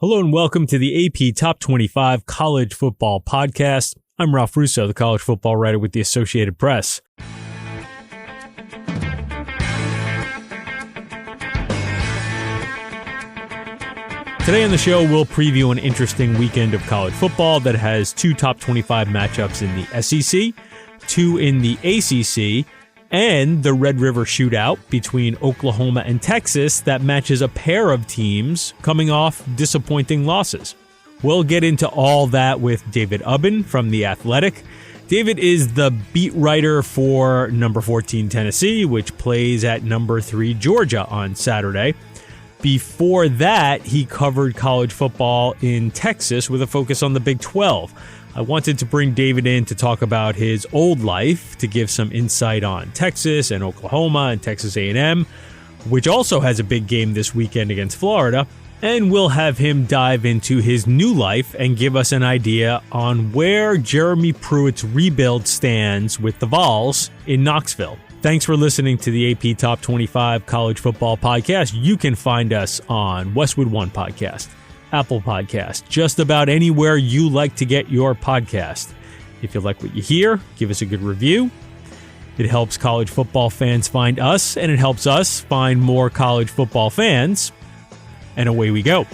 Hello and welcome to the AP Top 25 College Football Podcast. I'm Ralph Russo, the college football writer with the Associated Press. Today on the show, we'll preview an interesting weekend of college football that has two top 25 matchups in the SEC, two in the ACC, and the Red River Shootout between Oklahoma and Texas that matches a pair of teams coming off disappointing losses. We'll get into all that with David Ubben from The Athletic. David is the beat writer for number 14 Tennessee, which plays at number 3 Georgia on Saturday. Before that, he covered college football in Texas with a focus on the Big 12. I wanted to bring David in to talk about his old life, to give some insight on Texas and Oklahoma and Texas A&M, which also has a big game this weekend against Florida. And we'll have him dive into his new life and give us an idea on where Jeremy Pruitt's rebuild stands with the Vols in Knoxville. Thanks for listening to the AP Top 25 College Football Podcast. You can find us on Westwood One Podcast, Apple Podcast, just about anywhere you like to get your podcast. If you like what you hear, give us a good review. It helps college football fans find us, and it helps us find more college football fans. And away we go.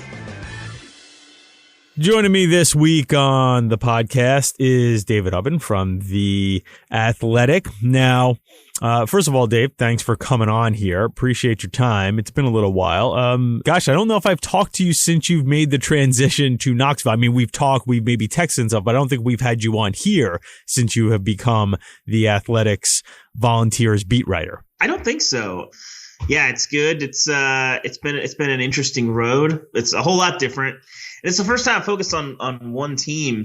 Joining me this week on the podcast is David Ubben from The Athletic. Now, first of all, Dave, thanks for coming on here. Appreciate your time. It's been a little while. I don't know if I've talked to you since you've made the transition to Knoxville. I mean, we've maybe texted and stuff, but I don't think we've had you on here since you have become The Athletic's Volunteers beat writer. I don't think so. Yeah, it's good. It's been an interesting road. It's a whole lot different. It's the first time I focused on one team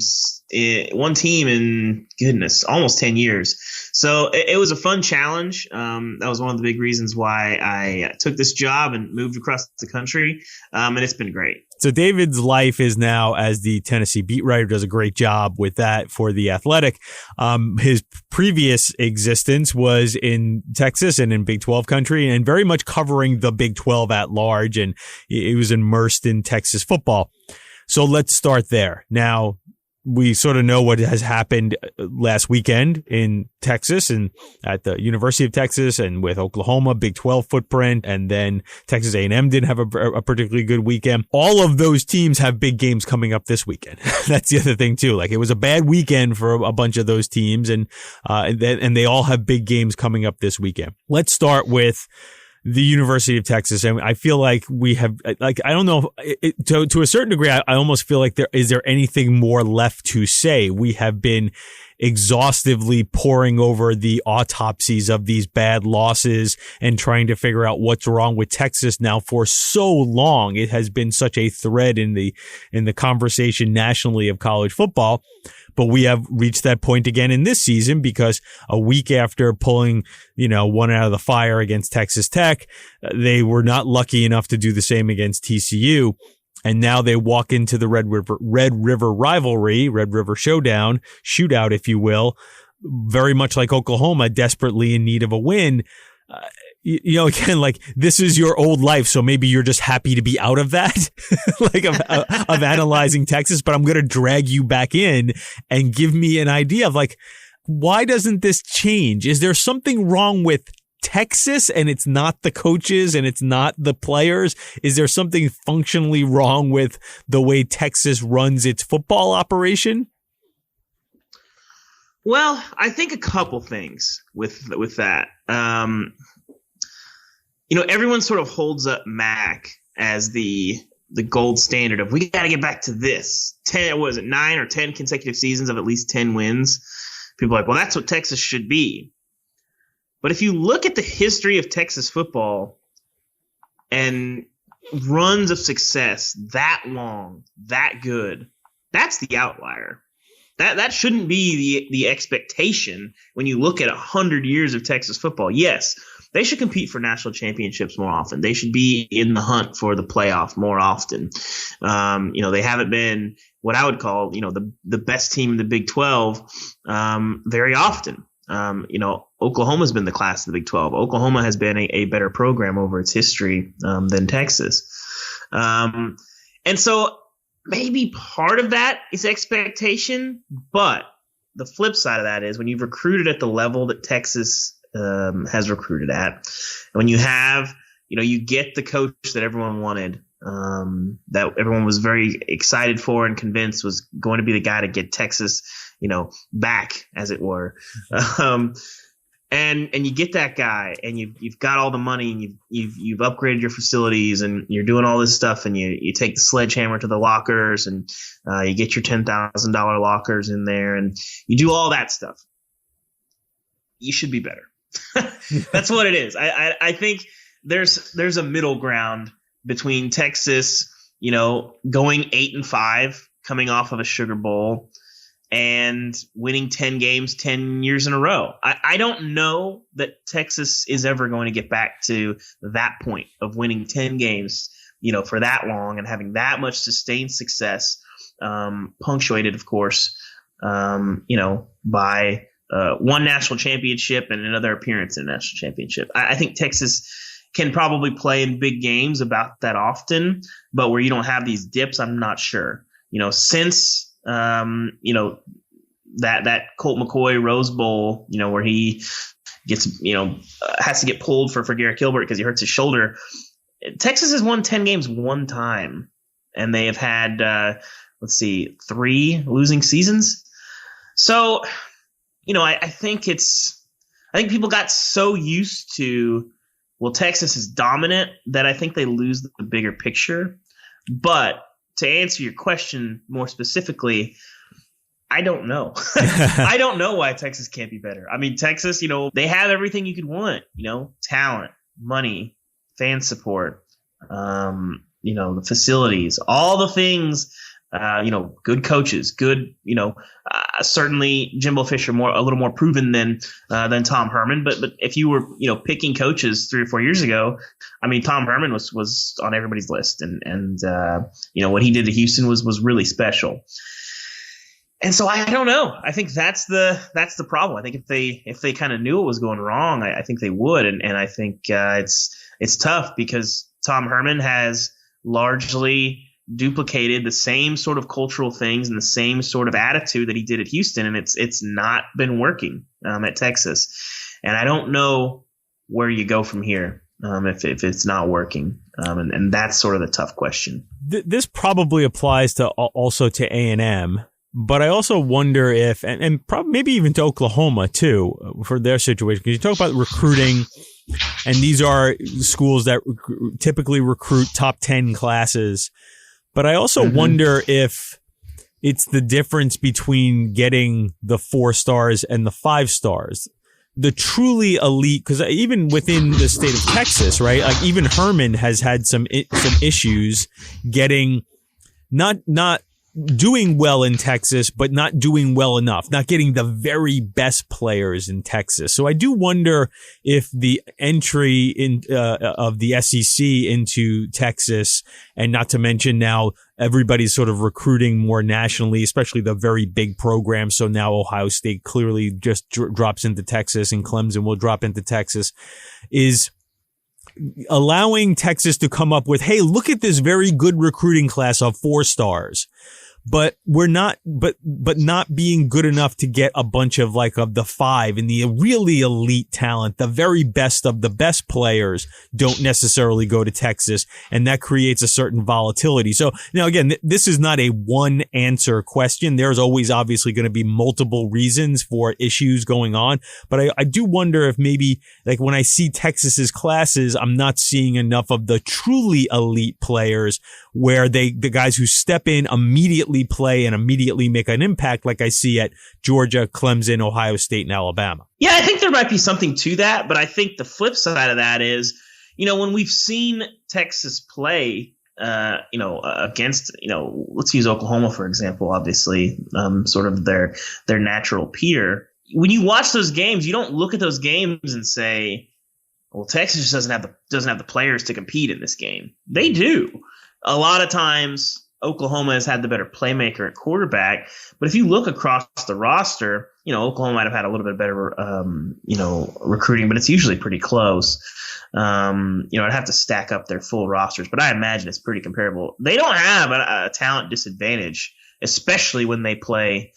in, goodness, almost 10 years. So it was a fun challenge. That was one of the big reasons why I took this job and moved across the country. And it's been great. So David's life is now as the Tennessee beat writer, does a great job with that for The Athletic. His previous existence was in Texas and in Big 12 country and very much covering the Big 12 at large. And he was immersed in Texas football. So let's start there. Now, we sort of know what has happened last weekend in Texas and at the University of Texas and with Oklahoma, Big 12 footprint, and then Texas A&M didn't have a particularly good weekend. All of those teams have big games coming up this weekend. That's the other thing too. Like, it was a bad weekend for a bunch of those teams, and they all have big games coming up this weekend. Let's start with the University of Texas. And I feel like we have, like, I don't know, to a certain degree, I almost feel like is there anything more left to say? We have been exhaustively poring over the autopsies of these bad losses and trying to figure out what's wrong with Texas now for so long. It has been such a thread in the conversation nationally of college football. But we have reached that point again in this season because a week after pulling, one out of the fire against Texas Tech, they were not lucky enough to do the same against TCU. And now they walk into the Red River rivalry, Red River shootout, if you will, very much like Oklahoma, desperately in need of a win. Again, like, this is your old life, so maybe you're just happy to be out of that, like of analyzing Texas, but I'm going to drag you back in and give me an idea of, like, why doesn't this change? Is there something wrong with Texas and it's not the coaches and it's not the players? Is there something functionally wrong with the way Texas runs its football operation? Well, I think a couple things with that. Everyone sort of holds up Mac as the gold standard of, we got to get back to this 9 or 10 consecutive seasons of at least 10 wins. People are like, well, that's what Texas should be. But if you look at the history of Texas football and runs of success that long, that good, that's the outlier. That shouldn't be the expectation when you look at 100 years of Texas football. Yes, they should compete for national championships more often. They should be in the hunt for the playoff more often. They haven't been what I would call, the best team in the Big 12 very often. Oklahoma's been the class of the Big 12. Oklahoma has been a better program over its history than Texas. And so maybe part of that is expectation, but the flip side of that is when you've recruited at the level that Texas has recruited at, and when you have, you get the coach that everyone wanted, that everyone was very excited for and convinced was going to be the guy to get Texas, back, as it were. And you get that guy, and you've got all the money, and you've upgraded your facilities, and you're doing all this stuff, and you take the sledgehammer to the lockers, and you get your $10,000 lockers in there, and you do all that stuff. You should be better. That's what it is. I think there's a middle ground between Texas, going 8-5, coming off of a Sugar Bowl, and winning 10 games 10 years in a row. I don't know that Texas is ever going to get back to that point of winning 10 games, for that long and having that much sustained success, punctuated, of course, by one national championship and another appearance in a national championship. I think Texas can probably play in big games about that often, but where you don't have these dips, I'm not sure. Since that Colt McCoy Rose Bowl, where he gets, has to get pulled for Garrett Gilbert because he hurts his shoulder. Texas has won 10 games one time, and they have had, 3 losing seasons. So, I think people got so used to, well, Texas is dominant that I think they lose the bigger picture. But to answer your question more specifically, I don't know. I don't know why Texas can't be better. I mean, Texas, they have everything you could want, talent, money, fan support, the facilities, all the things, good coaches, good, certainly Jimbo Fisher a little more proven than Tom Herman. But if you were, picking coaches 3 or 4 years ago, I mean, Tom Herman was on everybody's list, and what he did to Houston was really special. And so I don't know. I think that's the problem. I think if they kind of knew what was going wrong, I think they would. And I think it's tough because Tom Herman has largely duplicated the same sort of cultural things and the same sort of attitude that he did at Houston, and it's not been working at Texas. And I don't know where you go from here if it's not working. And that's sort of the tough question. This probably applies also to A&M. But I also wonder if, and probably maybe even to Oklahoma too, for their situation, because you talk about recruiting, and these are schools that typically recruit top 10 classes. But I also wonder if it's the difference between getting the 4 stars and the 5 stars. The truly elite, because even within the state of Texas, right? Like even Herman has had some issues getting not doing well in Texas, but not doing well enough, not getting the very best players in Texas. So I do wonder if the entry of the SEC into Texas, and not to mention now everybody's sort of recruiting more nationally, especially the very big programs. So now Ohio State clearly just drops into Texas, and Clemson will drop into Texas, is allowing Texas to come up with, hey, look at this very good recruiting class of 4 stars. But we're not, but not being good enough to get a bunch of the 5 and the really elite talent, the very best of the best players don't necessarily go to Texas. And that creates a certain volatility. So now again, this is not a one answer question. There's always obviously going to be multiple reasons for issues going on. But I do wonder if maybe when I see Texas's classes, I'm not seeing enough of the truly elite players where the guys who step in immediately play and immediately make an impact like I see at Georgia, Clemson, Ohio State, and Alabama. Yeah, I think there might be something to that, but I think the flip side of that is, when we've seen Texas play, against, let's use Oklahoma, for example, obviously, sort of their natural peer. When you watch those games, you don't look at those games and say, well, Texas just doesn't have the players to compete in this game. They do. A lot of times Oklahoma has had the better playmaker at quarterback, but if you look across the roster, Oklahoma might have had a little bit better, recruiting, but it's usually pretty close. I'd have to stack up their full rosters, but I imagine it's pretty comparable. They don't have a talent disadvantage, especially when they play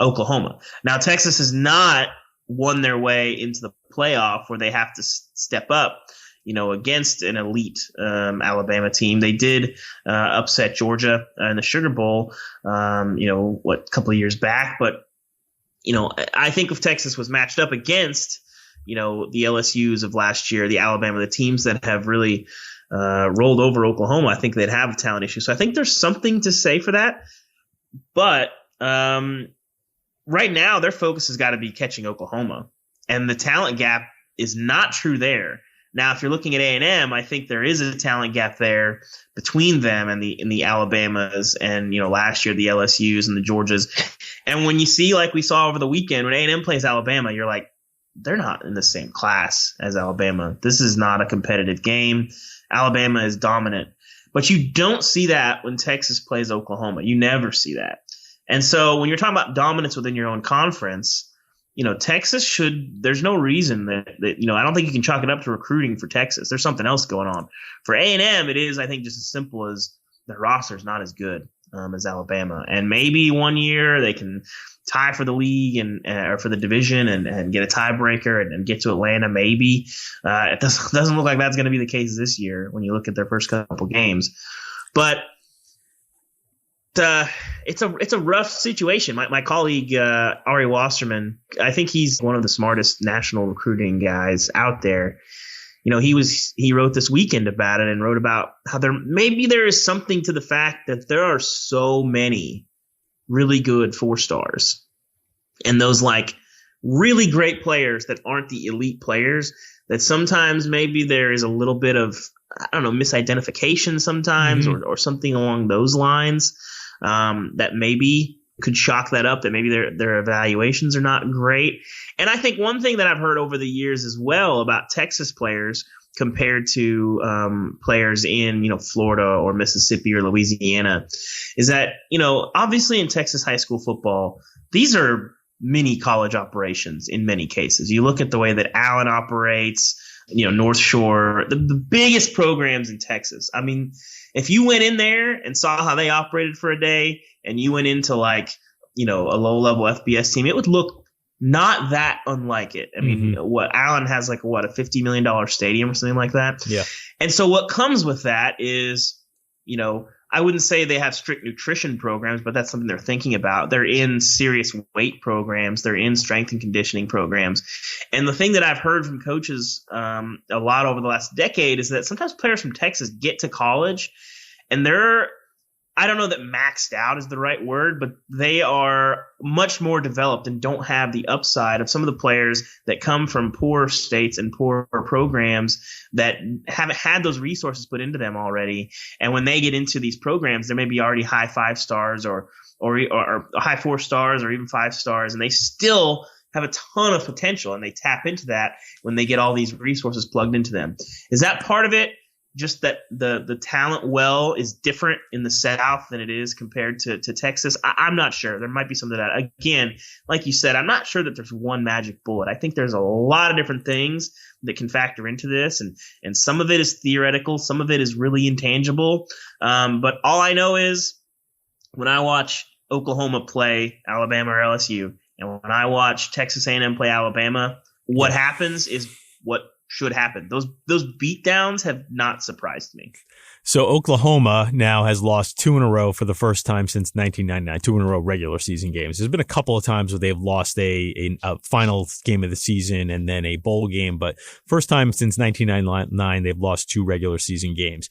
Oklahoma. Now, Texas has not won their way into the playoff where they have to step up, against an elite Alabama team. They did upset Georgia in the Sugar Bowl, a couple of years back. But, I think if Texas was matched up against, the LSUs of last year, the Alabama, the teams that have really rolled over Oklahoma, I think they'd have a talent issue. So I think there's something to say for that. But right now, their focus has got to be catching Oklahoma. And the talent gap is not true there. Now, if you're looking at A&M, I think there is a talent gap there between them and the Alabamas and, last year the LSUs and the Georgias. And when you see, like we saw over the weekend, when A&M plays Alabama, you're like, they're not in the same class as Alabama. This is not a competitive game. Alabama is dominant. But you don't see that when Texas plays Oklahoma. You never see that. And so when you're talking about dominance within your own conference, Texas there's no reason that I don't think you can chalk it up to recruiting for Texas. There's something else going on. For A&M, it is, I think, just as simple as their roster is not as good as Alabama. And maybe one year they can tie for the league or for the division and get a tiebreaker and get to Atlanta. Maybe it doesn't look like that's going to be the case this year when you look at their first couple games. But it's a rough situation. My colleague Ari Wasserman, I think he's one of the smartest national recruiting guys out there. He wrote this weekend about it and wrote about how there is something to the fact that there are so many really good 4-stars and those like really great players that aren't the elite players, that sometimes maybe there is a little bit of, misidentification sometimes or something along those lines. That maybe could chalk that up, that maybe their evaluations are not great. And I think one thing that I've heard over the years as well about Texas players compared to players in, Florida or Mississippi or Louisiana is that, obviously in Texas high school football, these are mini college operations in many cases. You look at the way that Allen operates, North Shore, the biggest programs in Texas. I mean, if you went in there and saw how they operated for a day and you went into a low-level FBS team, it would look not that unlike it. I mean, what Allen has a $50 million stadium or something like that. Yeah. And so what comes with that is, I wouldn't say they have strict nutrition programs, but that's something they're thinking about. They're in serious weight programs. They're in strength and conditioning programs. And the thing that I've heard from coaches a lot over the last decade is that sometimes players from Texas get to college and I don't know that maxed out is the right word, but they are much more developed and don't have the upside of some of the players that come from poor states and poor programs that haven't had those resources put into them already. And when they get into these programs, they may be already high 5 stars or high 4 stars or even 5 stars, and they still have a ton of potential, and they tap into that when they get all these resources plugged into them. Is that part of it? Just that the talent well is different in the South than it is compared to Texas. I'm not sure. There might be some of that. Again, like you said, I'm not sure that there's one magic bullet. I think there's a lot of different things that can factor into this, and some of it is theoretical, some of it is really intangible. But all I know is when I watch Oklahoma play Alabama or LSU, and when I watch Texas A&M play Alabama, what happens is what should happen. Those beatdowns have not surprised me. So Oklahoma now has lost 2 in a row for the first time since 1999, 2 in a row regular season games. There's been a couple of times where they've lost a final game of the season and then a bowl game, but first time since 1999 they've lost 2 regular season games.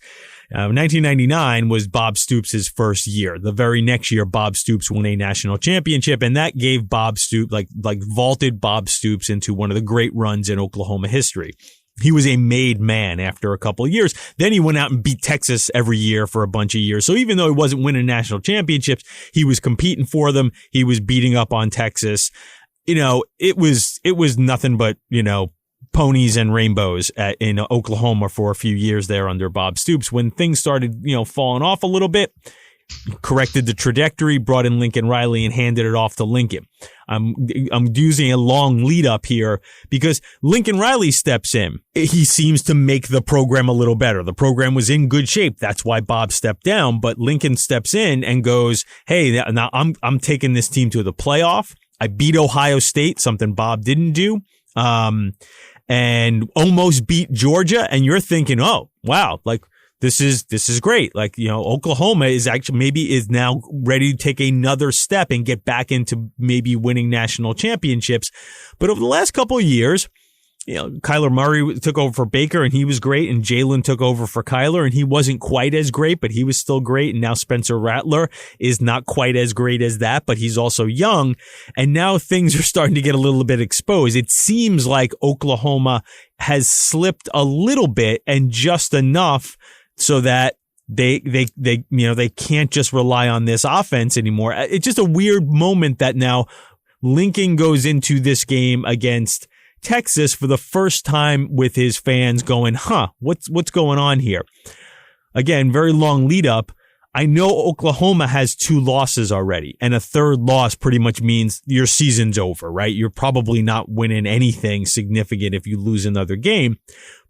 1999 was Bob Stoops' first year. The very next year, Bob Stoops won a national championship, and that gave Bob Stoops, vaulted Bob Stoops into one of the great runs in Oklahoma history. He was a made man after a couple of years. Then he went out and beat Texas every year for a bunch of years. So even though he wasn't winning national championships, he was competing for them. He was beating up on Texas. It was nothing but, ponies and rainbows in Oklahoma for a few years there under Bob Stoops. When things started, falling off a little bit, corrected the trajectory, brought in Lincoln Riley, and handed it off to Lincoln. I'm using a long lead up here because Lincoln Riley steps in. He seems to make the program a little better. The program was in good shape. That's why Bob stepped down. But Lincoln steps in and goes, "Hey, now I'm taking this team to the playoff. I beat Ohio State, something Bob didn't do, and almost beat Georgia." And you're thinking, "Oh, wow, like." This is great. Like, Oklahoma is now ready to take another step and get back into maybe winning national championships. But over the last couple of years, Kyler Murray took over for Baker and he was great, and Jalen took over for Kyler and he wasn't quite as great, but he was still great. And now Spencer Rattler is not quite as great as that, but he's also young. And now things are starting to get a little bit exposed. It seems like Oklahoma has slipped a little bit, and just enough so that they can't just rely on this offense anymore. It's just a weird moment that now Lincoln goes into this game against Texas for the first time with his fans going, what's going on here? Again, very long lead up. I know Oklahoma has 2 losses already, and a third loss pretty much means your season's over, right? You're probably not winning anything significant if you lose another game.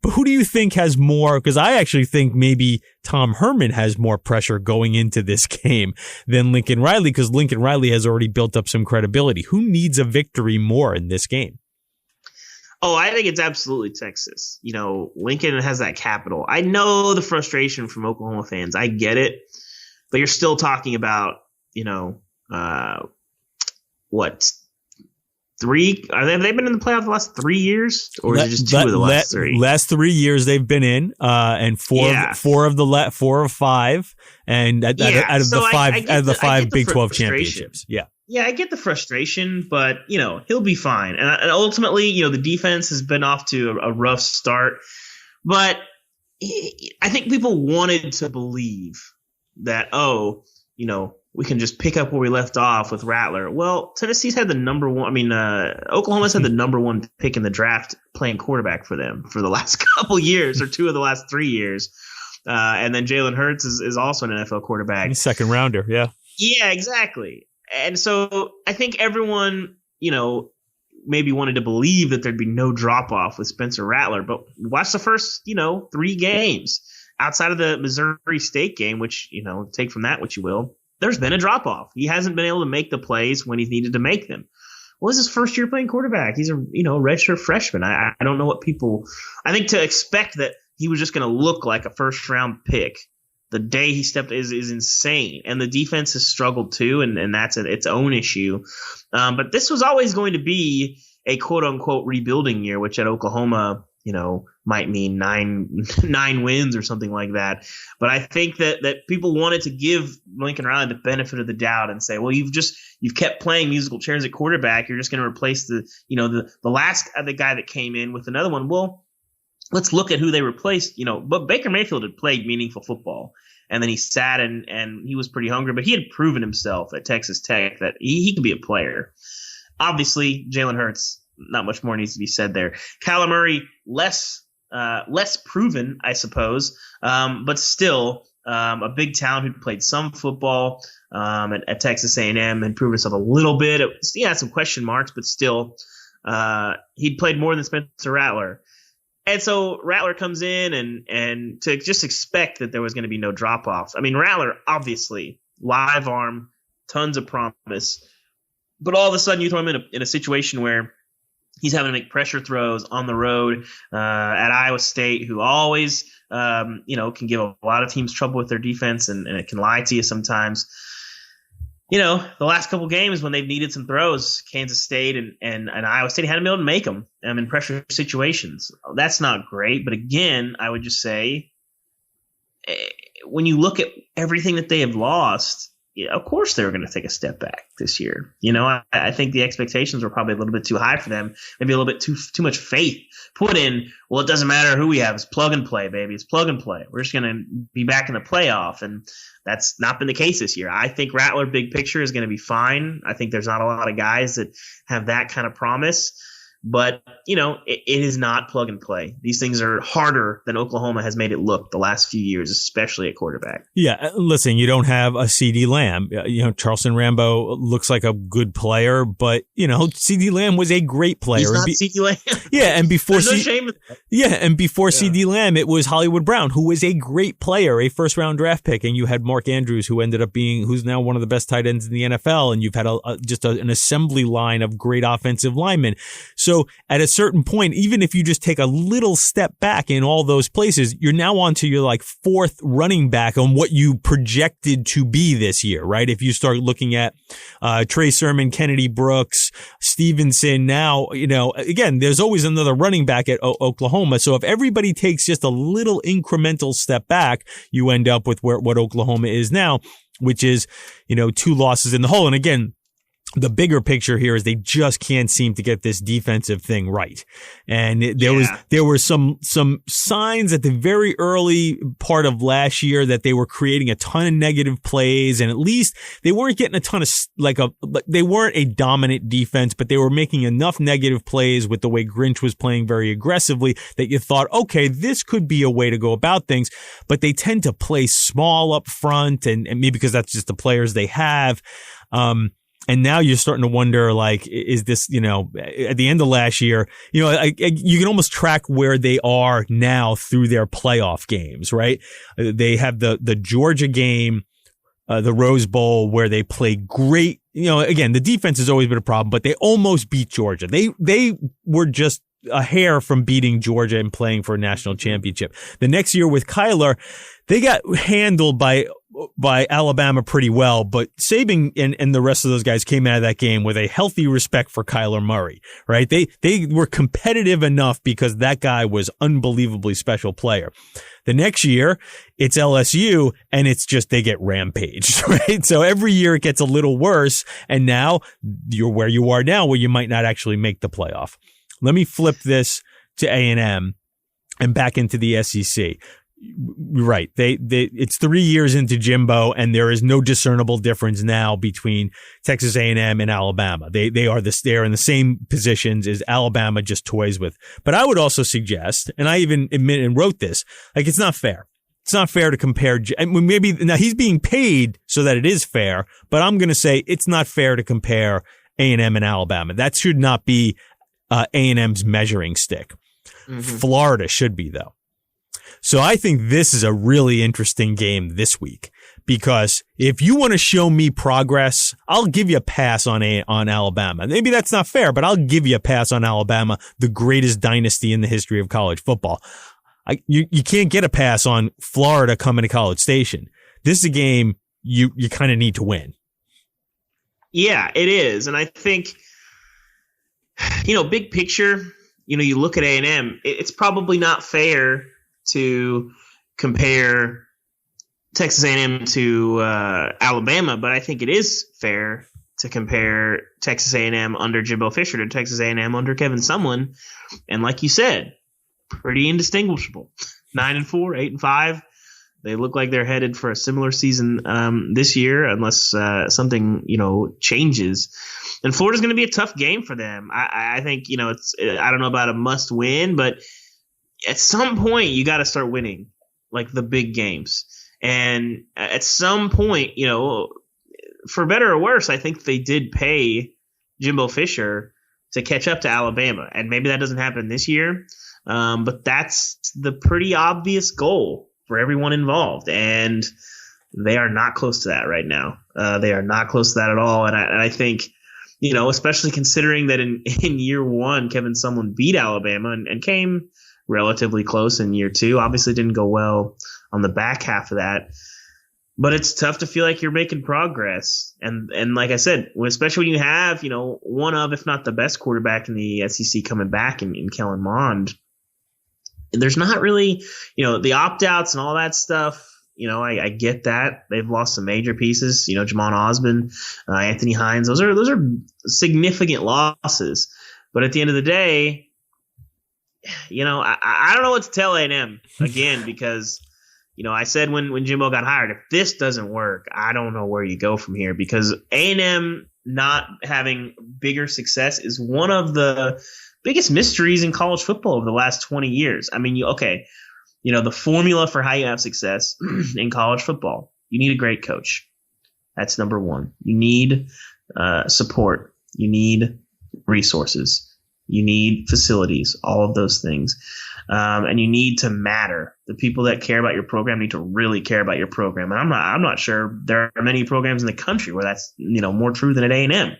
But who do you think has more? Because I actually think maybe Tom Herman has more pressure going into this game than Lincoln Riley, because Lincoln Riley has already built up some credibility. Who needs a victory more in this game? Oh, I think it's absolutely Texas. Lincoln has that capital. I know the frustration from Oklahoma fans. I get it. But you're still talking about, what? 3? Have they been in the playoff the last 3 years, or is it just 2 of the last 3? Last 3 years they've been in, and four of 5, and out of the 5 Big 12 championships. Yeah. Yeah, I get the frustration, but he'll be fine. And ultimately, the defense has been off to a rough start, but I think people wanted to believe that, we can just pick up where we left off with Rattler. Well, Tennessee's had the number one. Oklahoma's had the number 1 pick in the draft playing quarterback for them for the last couple years, or 2 of the last 3 years. And then Jalen Hurts is also an NFL quarterback. He's second rounder. Yeah. Yeah, exactly. And so I think everyone, maybe wanted to believe that there'd be no drop off with Spencer Rattler, but watch the first, 3 games. Outside of the Missouri State game, which, take from that what you will, there's been a drop-off. He hasn't been able to make the plays when he's needed to make them. Well, this is his first year playing quarterback. He's a, redshirt freshman. I don't know what people – I think to expect that he was just going to look like a first-round pick the day he stepped is insane. And the defense has struggled too, and that's its own issue. But this was always going to be a quote-unquote rebuilding year, which at Oklahoma – might mean nine wins or something like that. But I think that people wanted to give Lincoln Riley the benefit of the doubt and say, well, you've kept playing musical chairs at quarterback. You're just going to replace the guy that came in with another one. Well, let's look at who they replaced. But Baker Mayfield had played meaningful football, and then he sat and he was pretty hungry, but he had proven himself at Texas Tech that he could be a player. Obviously, Jalen Hurts, not much more needs to be said there. Kyler Murray, less proven, I suppose, but still a big talent who played some football at Texas A&M and proved himself a little bit. He had some question marks, but still he'd played more than Spencer Rattler. And so Rattler comes in and to just expect that there was going to be no drop-off. Rattler, obviously, live arm, tons of promise. But all of a sudden you throw him in a situation where he's having to make pressure throws on the road at Iowa State, who always, can give a lot of teams trouble with their defense, and it can lie to you sometimes. The last couple games when they've needed some throws, Kansas State and Iowa State hadn't been able to make them in pressure situations. That's not great. But again, I would just say, when you look at everything that they have lost, of course they were going to take a step back this year. I think the expectations were probably a little bit too high for them. Maybe a little bit too much faith put in. Well, it doesn't matter who we have. It's plug and play, baby. It's plug and play. We're just going to be back in the playoff. And that's not been the case this year. I think Rattler, big picture, is going to be fine. I think there's not a lot of guys that have that kind of promise. But, it is not plug and play. These things are harder than Oklahoma has made it look the last few years, especially at quarterback. Yeah, listen, you don't have a CD Lamb. Charleston Rambo looks like a good player, but, CD Lamb was a great player. He's not CD Lamb. Yeah, and before Yeah. CD Lamb, it was Hollywood Brown, who was a great player, a first-round draft pick, and you had Mark Andrews, who ended up who's now one of the best tight ends in the NFL, and you've had an assembly line of great offensive linemen. So at a certain point, even if you just take a little step back in all those places, you're now on to your fourth running back on what you projected to be this year, right? If you start looking at Trey Sermon, Kennedy Brooks, Stevenson, now, again, there's always another running back at Oklahoma. So if everybody takes just a little incremental step back, you end up with what Oklahoma is now, which is, 2 losses in the hole. And again, the bigger picture here is they just can't seem to get this defensive thing right. And there were some signs at the very early part of last year that they were creating a ton of negative plays, and at least they weren't getting a ton of they weren't a dominant defense, but they were making enough negative plays with the way Grinch was playing very aggressively that you thought, okay, this could be a way to go about things. But they tend to play small up front, and maybe because that's just the players they have. And now you're starting to wonder, is this, at the end of last year, you can almost track where they are now through their playoff games, right? They have the Georgia game, the Rose Bowl, where they play great. Again, the defense has always been a problem, but they almost beat Georgia. They were just a hair from beating Georgia and playing for a national championship. The next year with Kyler, they got handled by Alabama pretty well, but Saban and the rest of those guys came out of that game with a healthy respect for Kyler Murray, right? They were competitive enough because that guy was unbelievably special player. The next year, it's LSU, and it's just they get rampaged, right? So every year it gets a little worse, and now you're where you are now, where you might not actually make the playoff. Let me flip this to A&M and back into the SEC. Right. It's 3 years into Jimbo, and there is no discernible difference now between Texas A&M and Alabama. They're in the same positions as Alabama just toys with. But I would also suggest, and I even admit and wrote this, it's not fair. It's not fair to compare. Maybe now he's being paid so that it is fair, but I'm going to say it's not fair to compare A&M and Alabama. That should not be A&M's measuring stick. Mm-hmm. Florida should be, though. So I think this is a really interesting game this week, because if you want to show me progress, I'll give you a pass on Alabama. Maybe that's not fair, but I'll give you a pass on Alabama, the greatest dynasty in the history of college football. You can't get a pass on Florida coming to College Station. This is a game you kind of need to win. Yeah, it is. And I think, big picture, you look at A&M, it's probably not fair to compare Texas A&M to Alabama, but I think it is fair to compare Texas A&M under Jimbo Fisher to Texas A&M under Kevin Sumlin. And like you said, pretty indistinguishable. 9-4, 8-5. They look like they're headed for a similar season this year, unless something changes. And Florida's going to be a tough game for them. I think I don't know about a must win, but at some point you got to start winning the big games. And at some point, for better or worse, I think they did pay Jimbo Fisher to catch up to Alabama. And maybe that doesn't happen this year, but that's the pretty obvious goal for everyone involved. And they are not close to that right now. They are not close to that at all. And I think, especially considering that in year one, Kevin Sumlin beat Alabama and came relatively close in year two. Obviously didn't go well on the back half of that. But it's tough to feel like you're making progress. And like I said, especially when you have, one of, if not the best quarterback in the SEC coming back in Kellen Mond, there's not really, the opt-outs and all that stuff. I get that. They've lost some major pieces, Jamon Osborne, Anthony Hines. Those are significant losses. But at the end of the day, I don't know what to tell A&M again, because, I said when Jimbo got hired, if this doesn't work, I don't know where you go from here, because A&M not having bigger success is one of the biggest mysteries in college football over the last 20 years. I mean, the formula for how you have success in college football, you need a great coach. That's number one. You need support. You need resources. You need facilities, all of those things. And you need to matter. The people that care about your program need to really care about your program. And I'm not sure there are many programs in the country where that's, more true than at A&M.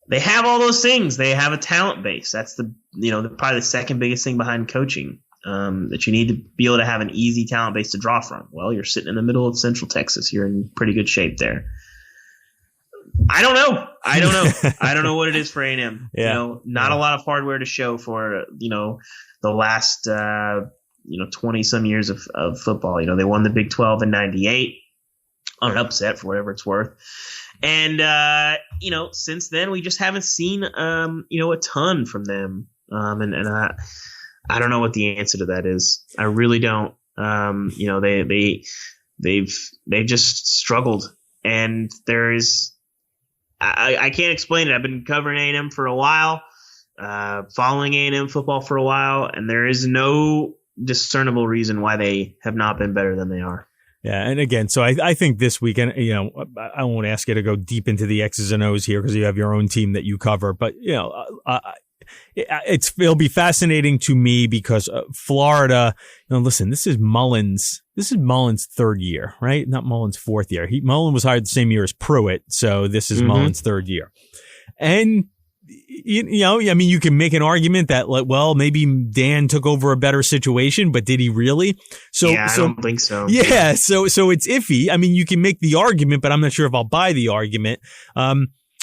They have all those things. They have a talent base. That's probably the second biggest thing behind coaching, that you need to be able to have an easy talent base to draw from. Well, you're sitting in the middle of Central Texas. You're in pretty good shape there. I don't know. I don't know what it is for A&M. Yeah. Not a lot of hardware to show for, the last, 20 some years of football. They won the Big 12 in 98 on an upset for whatever it's worth. And, since then we just haven't seen, a ton from them. And I don't know what the answer to that is. I really don't. They've just struggled, and there is, I can't explain it. I've been covering A&M for a while, following A&M football for a while, and there is no discernible reason why they have not been better than they are. Yeah, and again, so I think this weekend, I won't ask you to go deep into the X's and O's here because you have your own team that you cover, but it'll be fascinating to me because Florida. Listen, this is Mullen's third year, right? Not Mullen's fourth year. Mullen was hired the same year as Pruitt, so this is Mullen's third year, and. You can make an argument that, maybe Dan took over a better situation, but did he really? I don't think so. Yeah, so it's iffy. I mean, you can make the argument, but I'm not sure if I'll buy the argument.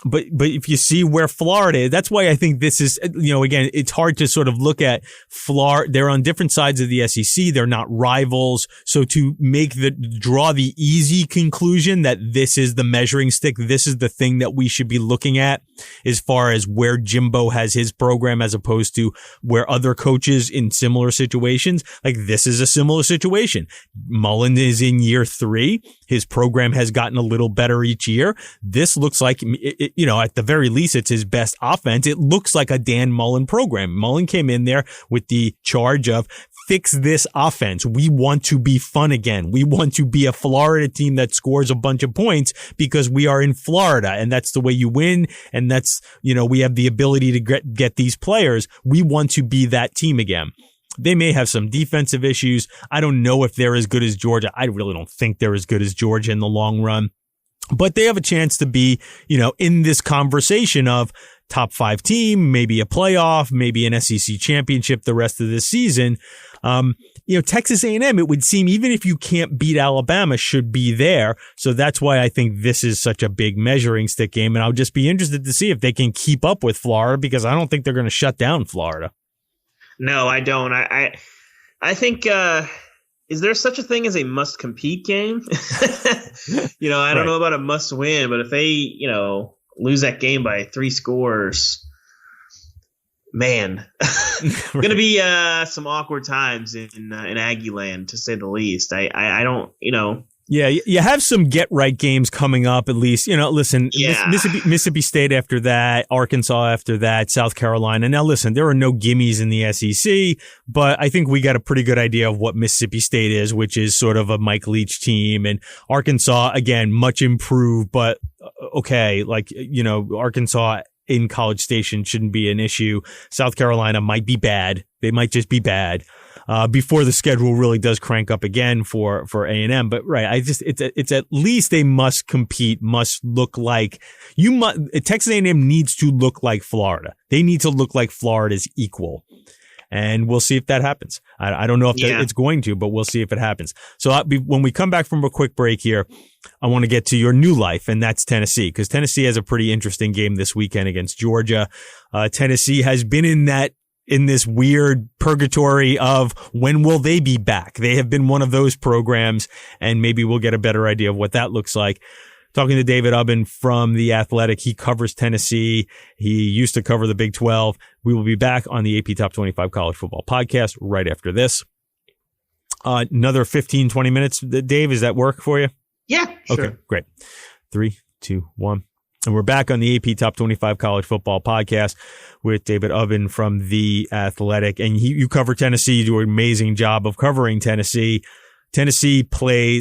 But if you see where Florida is, that's why I think this is, again, it's hard to sort of look at Florida. They're on different sides of the SEC. They're not rivals. So to draw the easy conclusion that this is the measuring stick, this is the thing that we should be looking at as far as where Jimbo has his program as opposed to where other coaches in similar situations, like this is a similar situation. Mullen is in year 3. His program has gotten a little better each year. This looks like, at the very least, it's his best offense. It looks like a Dan Mullen program. Mullen came in there with the charge of fix this offense. We want to be fun again. We want to be a Florida team that scores a bunch of points because we are in Florida and that's the way you win. And that's, we have the ability to get these players. We want to be that team again. They may have some defensive issues. I don't know if they're as good as Georgia. I really don't think they're as good as Georgia in the long run. But they have a chance to be, in this conversation of top 5 team, maybe a playoff, maybe an SEC championship the rest of the season. Texas A&M, it would seem, even if you can't beat Alabama, should be there. So that's why I think this is such a big measuring stick game. And I'll just be interested to see if they can keep up with Florida because I don't think they're going to shut down Florida. No, I don't. I think, is there such a thing as a must-compete game? I don't know about a must-win, but if they, lose that game by 3 scores, man, going to be some awkward times in Aggie land, to say the least. I don't, Yeah, you have some get-right games coming up, at least. Listen, Mississippi State after that, Arkansas after that, South Carolina. Now, listen, there are no gimmies in the SEC, but I think we got a pretty good idea of what Mississippi State is, which is sort of a Mike Leach team. And Arkansas, again, much improved, but okay, Arkansas in College Station shouldn't be an issue. South Carolina might be bad. They might just be bad. Before the schedule really does crank up again for A&M. But right, it's at least they must compete, must look like Texas A&M needs to look like Florida. They need to look like Florida's equal. And we'll see if that happens. I don't know if it's going to, but we'll see if it happens. So when we come back from a quick break here, I want to get to your new life, and that's Tennessee, because Tennessee has a pretty interesting game this weekend against Georgia. Tennessee has been in this weird purgatory of when will they be back? They have been one of those programs, and maybe we'll get a better idea of what that looks like. Talking to David Ubben from The Athletic. He covers Tennessee. He used to cover the Big 12. We will be back on the AP Top 25 College Football Podcast right after this. Another 15, 20 minutes. Dave, does that work for you? Yeah, sure. Okay, great. 3, 2, 1. And we're back on the AP Top 25 College Football Podcast with David Ubben from The Athletic. And you cover Tennessee. You do an amazing job of covering Tennessee. Tennessee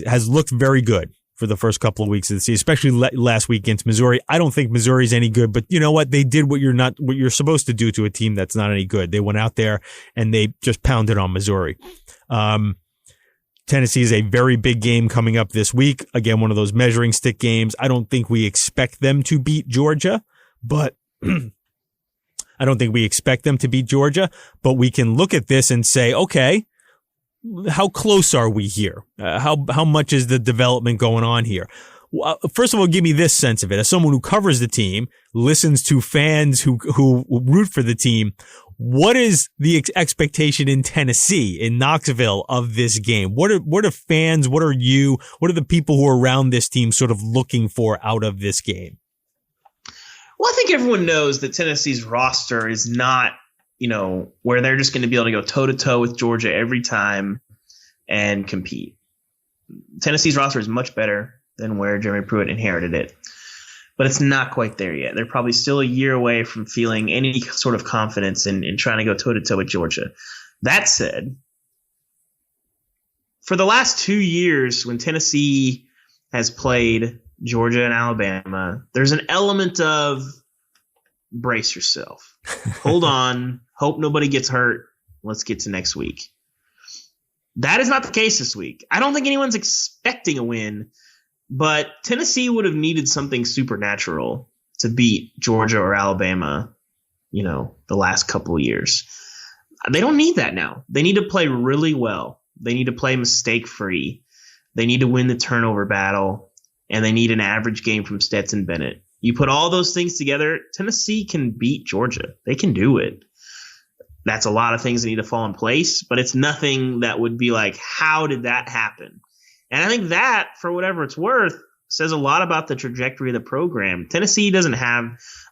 has looked very good for the first couple of weeks of the season, especially last week against Missouri. I don't think Missouri's any good, but you know what? They did what you're supposed to do to a team that's not any good. They went out there and they just pounded on Missouri. Tennessee is a very big game coming up this week. Again, one of those measuring stick games. I don't think we expect them to beat Georgia, but we can look at this and say, okay, how close are we here? How much is the development going on here? First of all, give me this sense of it. As someone who covers the team, listens to fans who root for the team, what is the expectation in Tennessee, in Knoxville, of this game? What are fans, what are the people who are around this team sort of looking for out of this game? Well, I think everyone knows that Tennessee's roster is not, where they're just going to be able to go toe-to-toe with Georgia every time and compete. Tennessee's roster is much better than where Jeremy Pruitt inherited it. But it's not quite there yet. They're probably still a year away from feeling any sort of confidence in trying to go toe-to-toe with Georgia. That said, for the last 2 years when Tennessee has played Georgia and Alabama, there's an element of brace yourself. Hold on. Hope nobody gets hurt. Let's get to next week. That is not the case this week. I don't think anyone's expecting a win, but Tennessee would have needed something supernatural to beat Georgia or Alabama, the last couple of years. They don't need that now. They need to play really well. They need to play mistake-free. They need to win the turnover battle, and they need an average game from Stetson Bennett. You put all those things together, Tennessee can beat Georgia. They can do it. That's a lot of things that need to fall in place, but it's nothing that would be like, how did that happen? And I think that, for whatever it's worth, says a lot about the trajectory of the program. Tennessee doesn't have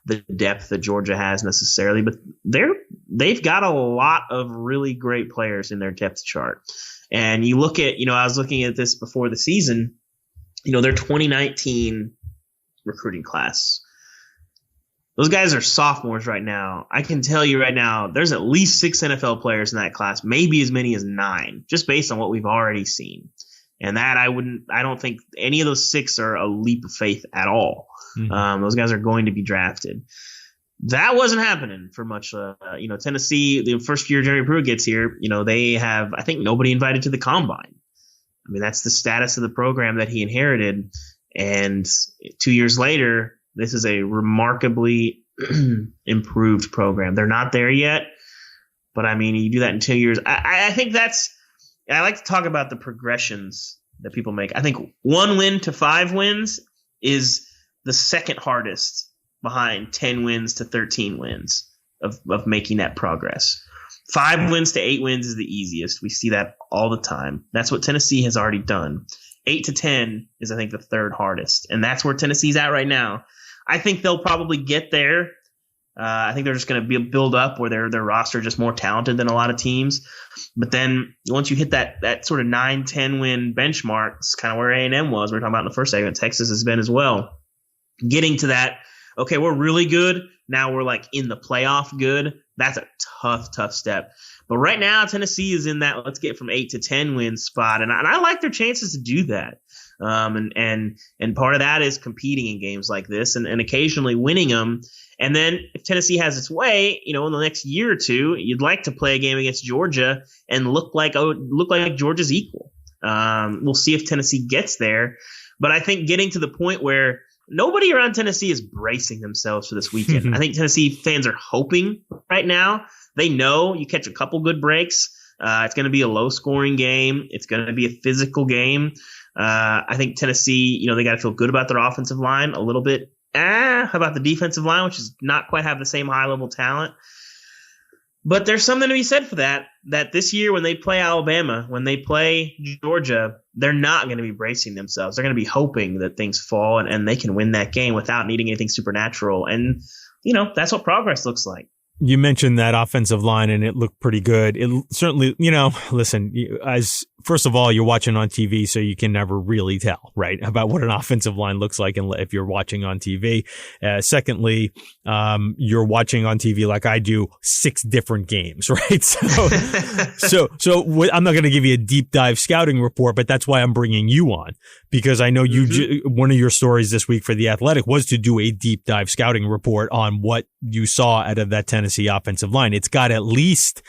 the depth that Georgia has necessarily, but they've got a lot of really great players in their depth chart. And you look at, I was looking at this before the season, their 2019 recruiting class. Those guys are sophomores right now. I can tell you right now, there's at least 6 NFL players in that class, maybe as many as 9, just based on what we've already seen. And that I don't think any of those 6 are a leap of faith at all. Mm-hmm. Those guys are going to be drafted. That wasn't happening for much. Tennessee, the first year Jeremy Pruitt gets here, they have, I think, nobody invited to the combine. I mean, that's the status of the program that he inherited. And 2 years later, this is a remarkably improved program. They're not there yet, but I mean, you do that in 2 years. I think I like to talk about the progressions that people make. I think 1 win to 5 wins is the second hardest behind 10 wins to 13 wins of making that progress. 5 wins to 8 wins is the easiest. We see that all the time. That's what Tennessee has already done. 8 to 10 is, I think, the third hardest. And that's where Tennessee's at right now. I think they'll probably get there. I think they're just going to build up where their roster is just more talented than a lot of teams. But then once you hit that sort of 9-10 win benchmark, it's kind of where A&M was. We were talking about in the first segment. Texas has been as well. Getting to that, okay, we're really good. Now we're like in the playoff good. That's a tough step. But right now, Tennessee is in that let's get from 8 to 10 win spot. And I like their chances to do that. And part of that is competing in games like this and occasionally winning them. And then if Tennessee has its way, in the next year or two, you'd like to play a game against Georgia and look like Georgia's equal. We'll see if Tennessee gets there. But I think getting to the point where nobody around Tennessee is bracing themselves for this weekend. I think Tennessee fans are hoping right now. They know you catch a couple good breaks. It's going to be a low-scoring game. It's going to be a physical game. I think Tennessee, they got to feel good about their offensive line a little bit. How about the defensive line, which is not quite have the same high-level talent? But there's something to be said for that this year when they play Alabama, when they play Georgia, they're not going to be bracing themselves. They're going to be hoping that things fall and they can win that game without needing anything supernatural. And, that's what progress looks like. You mentioned that offensive line, and it looked pretty good. It certainly, listen, as first of all, you're watching on TV, so you can never really tell, right, about what an offensive line looks like if you're watching on TV. Secondly, you're watching on TV like I do 6 different games, right? So I'm not going to give you a deep dive scouting report, but that's why I'm bringing you on, because I know you one of your stories this week for The Athletic was to do a deep dive scouting report on what you saw out of that Tennessee offensive line. It's got at least,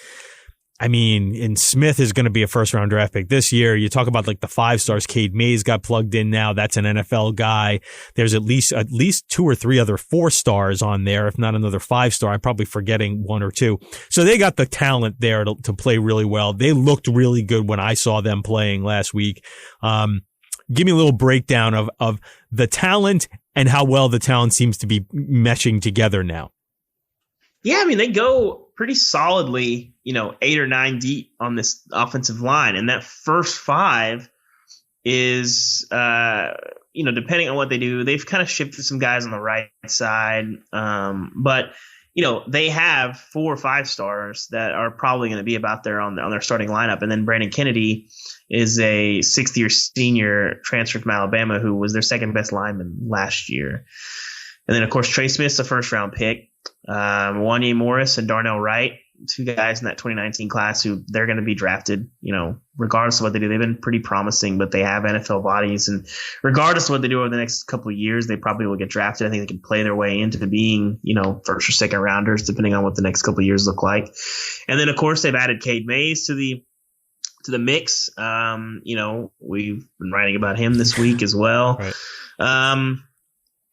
I mean, and Smith is going to be a first-round draft pick this year. You talk about like the 5 stars. Cade Mays got plugged in now. That's an NFL guy. There's at least 2 or 3 other 4 stars on there, if not another 5 star. I'm probably forgetting 1 or 2. So they got the talent there to play really well. They looked really good when I saw them playing last week. Give me a little breakdown of the talent and how well the talent seems to be meshing together now. Yeah, I mean, they go pretty solidly, 8 or 9 deep on this offensive line. And that first 5 is, depending on what they do, they've kind of shifted some guys on the right side. But they have 4 or 5 stars that are probably going to be about there on their starting lineup. And then Brandon Kennedy is a 6th-year senior transfer from Alabama who was their second best lineman last year. And then, of course, Trey Smith's a first-round pick. Wanye Morris and Darnell Wright, 2 guys in that 2019 class who they're going to be drafted, regardless of what they do. They've been pretty promising, but they have NFL bodies. And regardless of what they do over the next couple of years, they probably will get drafted. I think they can play their way into being, first or second rounders, depending on what the next couple of years look like. And then, of course, they've added Cade Mays to the mix. We've been writing about him this week as well. Right.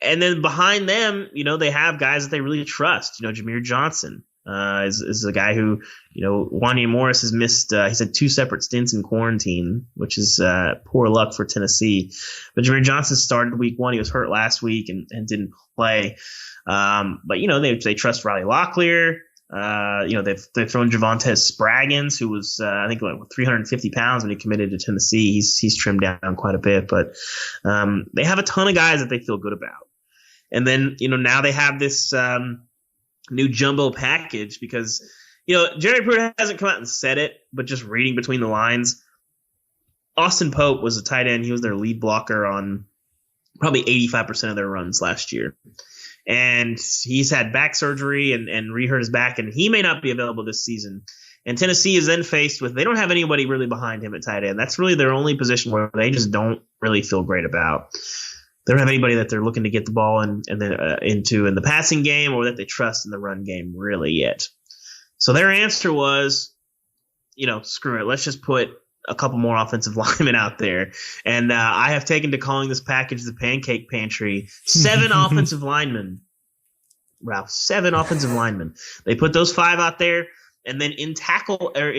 And then behind them, they have guys that they really trust. Jameer Johnson is a guy who, Wanye Morris has missed. He's had 2 separate stints in quarantine, which is poor luck for Tennessee. But Jameer Johnson started week 1. He was hurt last week and didn't play. But they trust Riley Locklear. They've thrown Javontes Spraggins, who was I think like 350 pounds when he committed to Tennessee. He's trimmed down quite a bit, but they have a ton of guys that they feel good about. And then, now they have this new jumbo package because, Jerry Pruitt hasn't come out and said it, but just reading between the lines, Austin Pope was a tight end. He was their lead blocker on probably 85% of their runs last year. And he's had back surgery and re-hurt his back, and he may not be available this season. And Tennessee is then faced with, they don't have anybody really behind him at tight end. That's really their only position where they just don't really feel great about. They don't have anybody that they're looking to get the ball into in the passing game or that they trust in the run game really yet. So their answer was, screw it. Let's just put a couple more offensive linemen out there. And I have taken to calling this package the Pancake Pantry. 7 offensive linemen. Ralph, 7 offensive linemen. They put those 5 out there, and then in tackle or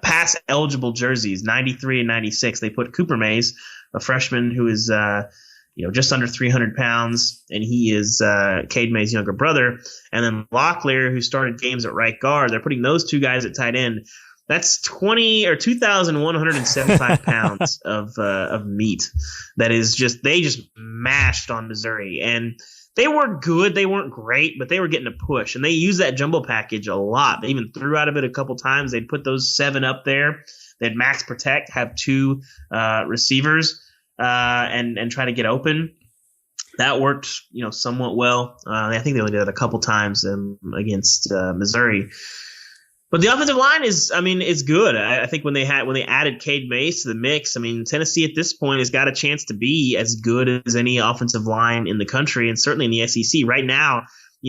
pass eligible jerseys, 93 and 96. They put Cooper Mays, a freshman who is, just under 300 pounds, and he is Cade Mays' younger brother. And then Locklear, who started games at right guard. They're putting those 2 guys at tight end. That's 2,175 pounds of meat. That is they just mashed on Missouri. And they were good. They weren't great, but they were getting a push. And they used that jumbo package a lot. They even threw out of it a couple times. They'd put those 7 up there. They'd max protect, have 2 receivers, and try to get open. That worked, somewhat well. I think they only did it a couple times against Missouri. But the offensive line is good. I think when they added Cade Mays to the mix, Tennessee at this point has got a chance to be as good as any offensive line in the country, and certainly in the SEC right now.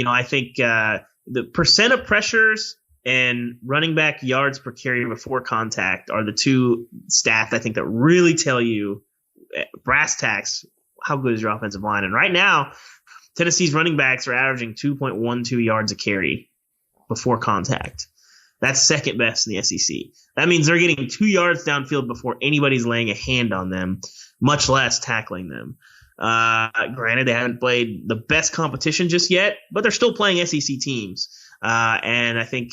I think the percent of pressures and running back yards per carry before contact are the 2 stats I think that really tell you brass tacks how good is your offensive line. And right now, Tennessee's running backs are averaging 2.12 yards a carry before contact. That's second best in the SEC. That means they're getting 2 yards downfield before anybody's laying a hand on them, much less tackling them. Granted, they haven't played the best competition just yet, but they're still playing SEC teams. And I think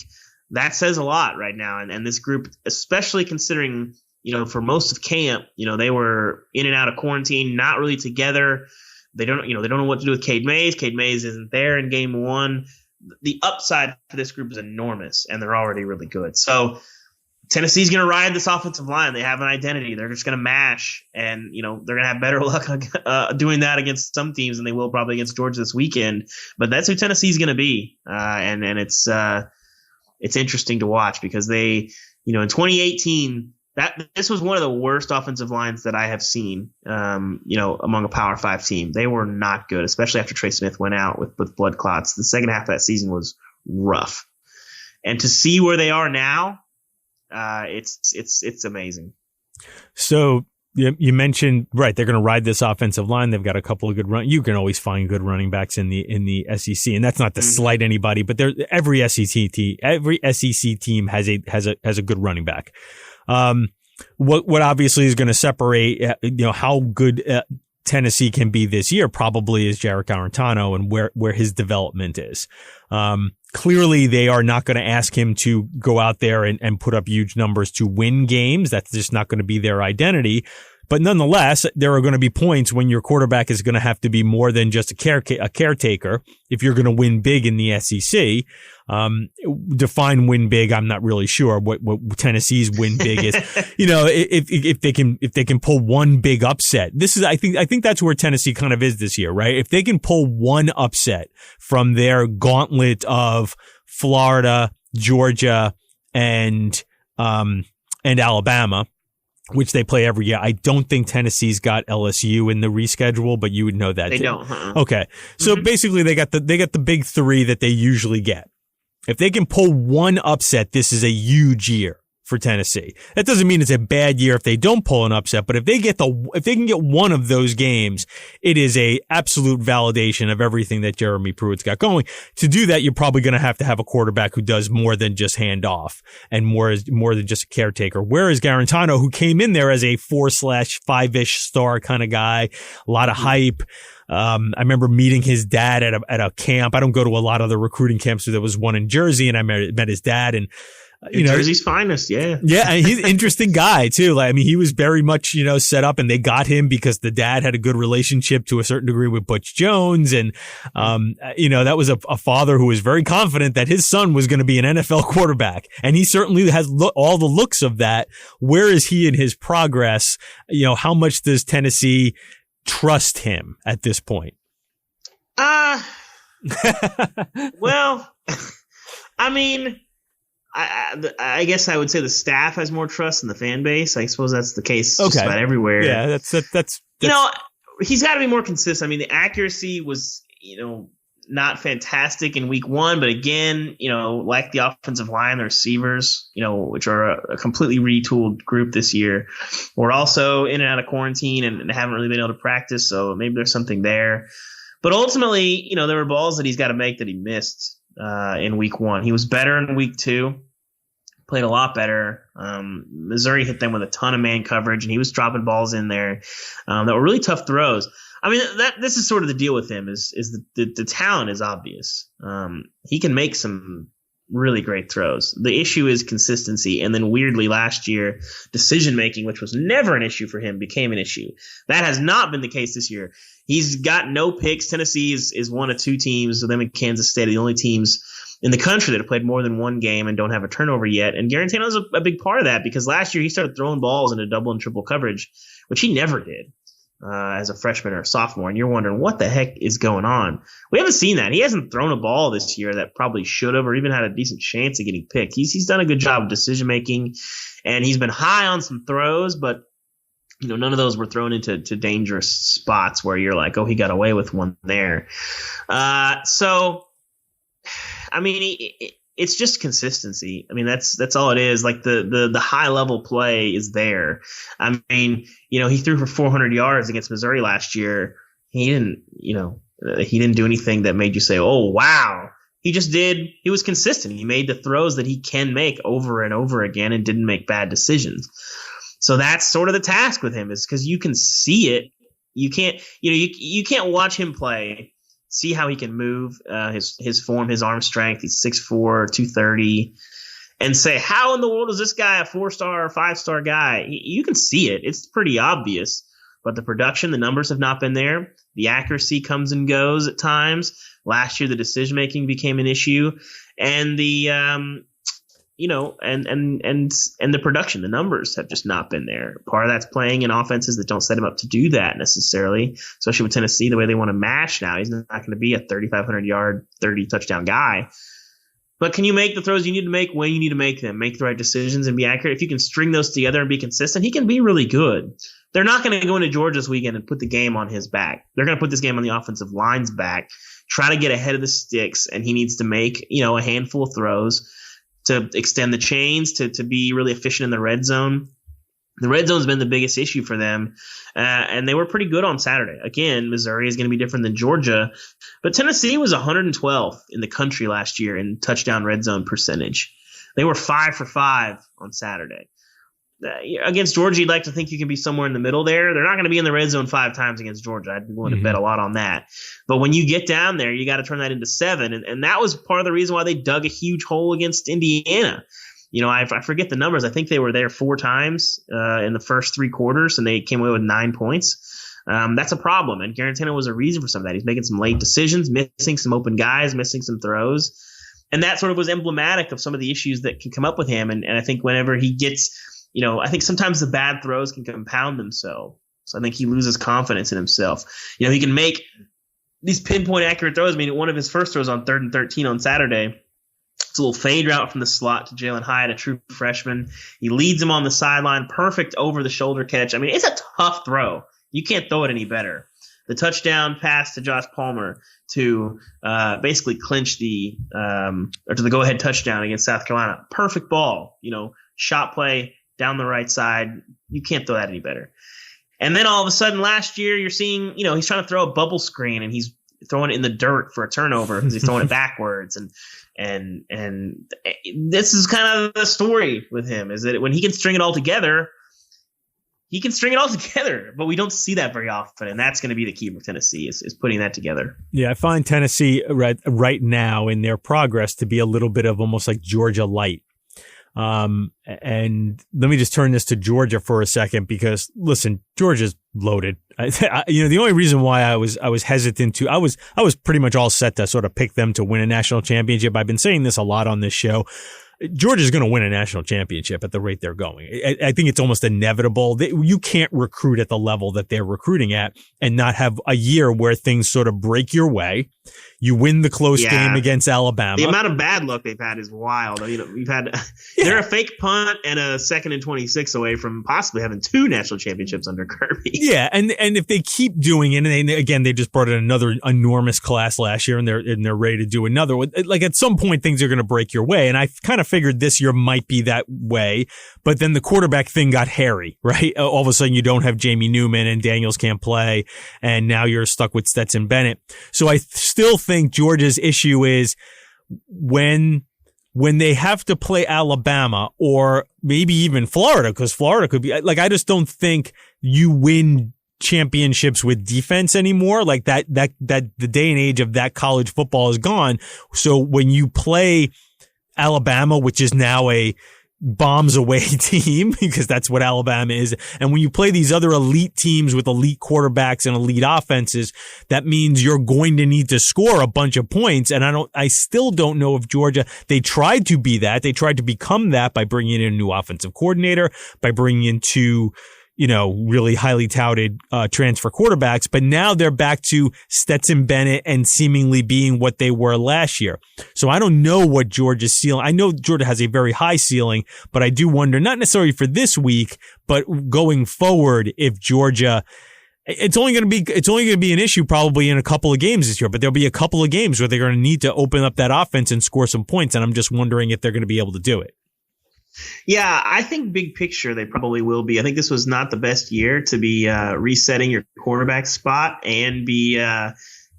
that says a lot right now. And this group, especially considering, for most of camp, they were in and out of quarantine, not really together. They don't know what to do with Cade Mays. Cade Mays isn't there in game 1. The upside for this group is enormous, and they're already really good. So Tennessee's going to ride this offensive line. They have an identity. They're just going to mash, and they're going to have better luck doing that against some teams than they will probably against Georgia this weekend. But that's who Tennessee's going to be, and it's interesting to watch because they, in 2018, this was one of the worst offensive lines that I have seen, among a Power 5 team. They were not good, especially after Trey Smith went out with blood clots. The second half of that season was rough, and to see where they are now. It's amazing. So you mentioned, right, they're going to ride this offensive line. They've got a couple of good you can always find good running backs in the SEC, and that's not to slight anybody, but every SEC team has a good running back. What obviously is going to separate how good Tennessee can be this year probably is Jarrett Garantano and where his development is. Clearly, they are not going to ask him to go out there and put up huge numbers to win games. That's just not going to be their identity. But nonetheless, there are going to be points when your quarterback is going to have to be more than just a caretaker if you're going to win big in the SEC. Define win big, I'm not really sure what Tennessee's win big is. If they can pull one big upset. I think that's where Tennessee kind of is this year, right? If they can pull one upset from their gauntlet of Florida, Georgia, and Alabama, which they play every year. I don't think Tennessee's got LSU in the reschedule, but you would know that. They don't. Huh? Okay. So basically they got the big three that they usually get. If they can pull one upset, this is a huge year for Tennessee. That doesn't mean it's a bad year if they don't pull an upset, but if they can get one of those games, it is a absolute validation of everything that Jeremy Pruitt's got going. To do that, you're probably going to have a quarterback who does more than just hand off and more than just a caretaker. Whereas Garantano, who came in there as a 4/5-ish star kind of guy, a lot of hype. I remember meeting his dad at a camp. I don't go to a lot of the recruiting camps, so there was one in Jersey, and I met his dad, and Jersey's finest, yeah. Yeah, and he's an interesting guy too. He was very much, set up, and they got him because the dad had a good relationship to a certain degree with Butch Jones, and that was a father who was very confident that his son was going to be an NFL quarterback, and he certainly has all the looks of that. Where is he in his progress? How much does Tennessee trust him at this point? Well, I mean, I guess I would say the staff has more trust than the fan base. I suppose that's the case just about everywhere. Yeah, that's he's got to be more consistent. I mean, the accuracy was, not fantastic in week one, but again, like the offensive line, the receivers, which are a completely retooled group this year, were also in and out of quarantine and haven't really been able to practice. So maybe there's something there. But ultimately, there were balls that he's got to make that he missed in week one. He was better in week two, played a lot better. Missouri hit them with a ton of man coverage, and he was dropping balls in there that were really tough throws. I mean, this is sort of the deal with him is the talent is obvious. He can make some really great throws. The issue is consistency. And then weirdly last year, decision making, which was never an issue for him, became an issue. That has not been the case this year. He's got no picks. Tennessee is one of two teams, so them and Kansas State are the only teams in the country that have played more than one game and don't have a turnover yet. And Garantano is a big part of that because last year he started throwing balls into double and triple coverage, which he never did. As a freshman or a sophomore, and you're wondering what the heck is going on. We haven't seen that. He hasn't thrown a ball this year that probably should have or even had a decent chance of getting picked. He's done a good job of decision making, and he's been high on some throws, but none of those were thrown into dangerous spots where you're like, oh, he got away with one there. So, I mean, it's just consistency. I mean, that's all it is. Like the high level play is there. I mean, he threw for 400 yards against Missouri last year. He didn't do anything that made you say, oh, wow. He was consistent. He made the throws that he can make over and over again and didn't make bad decisions. So that's sort of the task with him is because you can see it. You can't, you can't watch him play, see how he can move, his form, his arm strength. He's 6'4", 230, and say, how in the world is this guy a 4-star or 5-star guy? You can see it. It's pretty obvious. But the production, the numbers have not been there. The accuracy comes and goes at times. Last year, the decision-making became an issue. And the and the production, the numbers have just not been there. Part of that's playing in offenses that don't set him up to do that necessarily, especially with Tennessee, the way they want to mash now. He's not going to be a 3,500 yard, 30 touchdown guy. But can you make the throws you need to make when you need to make them, make the right decisions and be accurate? If you can string those together and be consistent, he can be really good. They're not going to go into Georgia this weekend and put the game on his back. They're going to put this game on the offensive line's back, try to get ahead of the sticks, and he needs to make, a handful of throws to extend the chains, to be really efficient in the red zone. The red zone's been the biggest issue for them, and they were pretty good on Saturday. Again, Missouri is going to be different than Georgia, but Tennessee was 112th in the country last year in touchdown red zone percentage. They were 5 for 5 on Saturday. Against Georgia, you'd like to think you can be somewhere in the middle there. They're not going to be in the red zone 5 times against Georgia. I'd be willing to bet a lot on that. But when you get down there, you got to turn that into 7, and that was part of the reason why they dug a huge hole against Indiana. I forget the numbers. I think they were there 4 times in the first 3 quarters, and they came away with 9 points. That's a problem, and Garantano was a reason for some of that. He's making some late decisions, missing some open guys, missing some throws, and that sort of was emblematic of some of the issues that can come up with him. And I think whenever he gets, I think sometimes the bad throws can compound themselves. So I think he loses confidence in himself. He can make these pinpoint accurate throws. I mean, one of his first throws on 3rd and 13 on Saturday, it's a little fade route from the slot to Jalen Hyatt, a true freshman. He leads him on the sideline, perfect over-the-shoulder catch. I mean, it's a tough throw. You can't throw it any better. The touchdown pass to Josh Palmer to basically clinch or to the go-ahead touchdown against South Carolina. Perfect ball, shot play down the right side. You can't throw that any better. And then all of a sudden last year you're seeing, he's trying to throw a bubble screen and he's throwing it in the dirt for a turnover because he's throwing it backwards. And this is kind of the story with him, is that when he can string it all together, but we don't see that very often. And that's going to be the key for Tennessee is putting that together. Yeah, I find Tennessee right now in their progress to be a little bit of almost like Georgia light. And let me just turn this to Georgia for a second, because listen, Georgia's loaded. The only reason why I was hesitant I was pretty much all set to sort of pick them to win a national championship. I've been saying this a lot on this show. Georgia's going to win a national championship at the rate they're going. I think it's almost inevitable. You can't recruit at the level that they're recruiting at and not have a year where things sort of break your way. You win the close game against Alabama. The amount of bad luck they've had is wild. We've had they're a fake punt and a 2nd and 26 away from possibly having 2 national championships under Kirby. Yeah, and if they keep doing it, and they just brought in another enormous class last year, and they're ready to do another one. Like at some point, things are going to break your way, and I kind of figured this year might be that way. But then the quarterback thing got hairy, right? All of a sudden, you don't have Jamie Newman and Daniels can't play, and now you're stuck with Stetson Bennett. So I still think Georgia's issue is when they have to play Alabama or maybe even Florida, because Florida could be like, I just don't think you win championships with defense anymore. Like that the day and age of that college football is gone. So when you play Alabama, which is now a bombs away team, because that's what Alabama is. And when you play these other elite teams with elite quarterbacks and elite offenses, that means you're going to need to score a bunch of points. And I still don't know if Georgia, they tried to be that. They tried to become that by bringing in a new offensive coordinator, by bringing in 2, really highly touted transfer quarterbacks. But now they're back to Stetson Bennett and seemingly being what they were last year. So I don't know what Georgia's ceiling. I know Georgia has a very high ceiling, but I do wonder, not necessarily for this week, but going forward, if Georgia, it's only going to be an issue probably in a couple of games this year, but there'll be a couple of games where they're going to need to open up that offense and score some points. And I'm just wondering if they're going to be able to do it. Yeah, I think big picture they probably will be. I think this was not the best year to be resetting your quarterback spot and be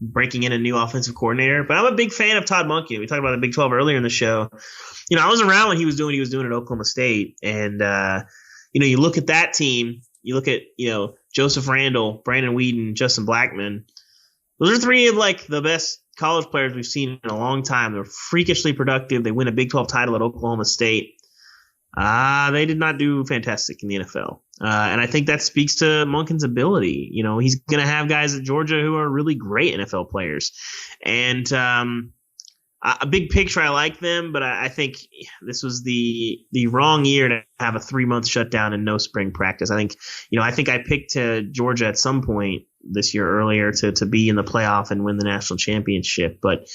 breaking in a new offensive coordinator. But I'm a big fan of Todd Monkey. We talked about the Big 12 earlier in the show. I was around when he was doing what he was doing at Oklahoma State. And, you look at that team, you look at, Joseph Randall, Brandon Whedon, Justin Blackman. Those are 3 of like the best college players we've seen in a long time. They're freakishly productive. They win a Big 12 title at Oklahoma State. They did not do fantastic in the NFL. And I think that speaks to Monken's ability. He's going to have guys at Georgia who are really great NFL players. And a big picture, I like them, but I think this was the wrong year to have a 3-month shutdown and no spring practice. I think I picked Georgia at some point this year earlier to be in the playoff and win the national championship, but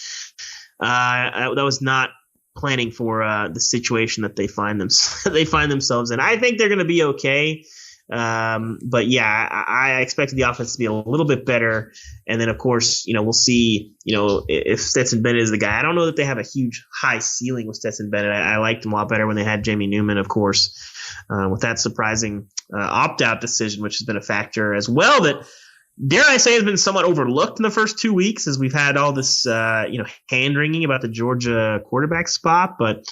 that was not planning for the situation that they find themselves in. I think they're going to be okay. But yeah, I expected the offense to be a little bit better. And then, of course, we'll see, if Stetson Bennett is the guy. I don't know that they have a huge high ceiling with Stetson Bennett. I liked him a lot better when they had Jamie Newman, of course, with that surprising opt-out decision, which has been a factor as well that, dare I say, has been somewhat overlooked in the first 2 weeks as we've had all this, hand-wringing about the Georgia quarterback spot. But,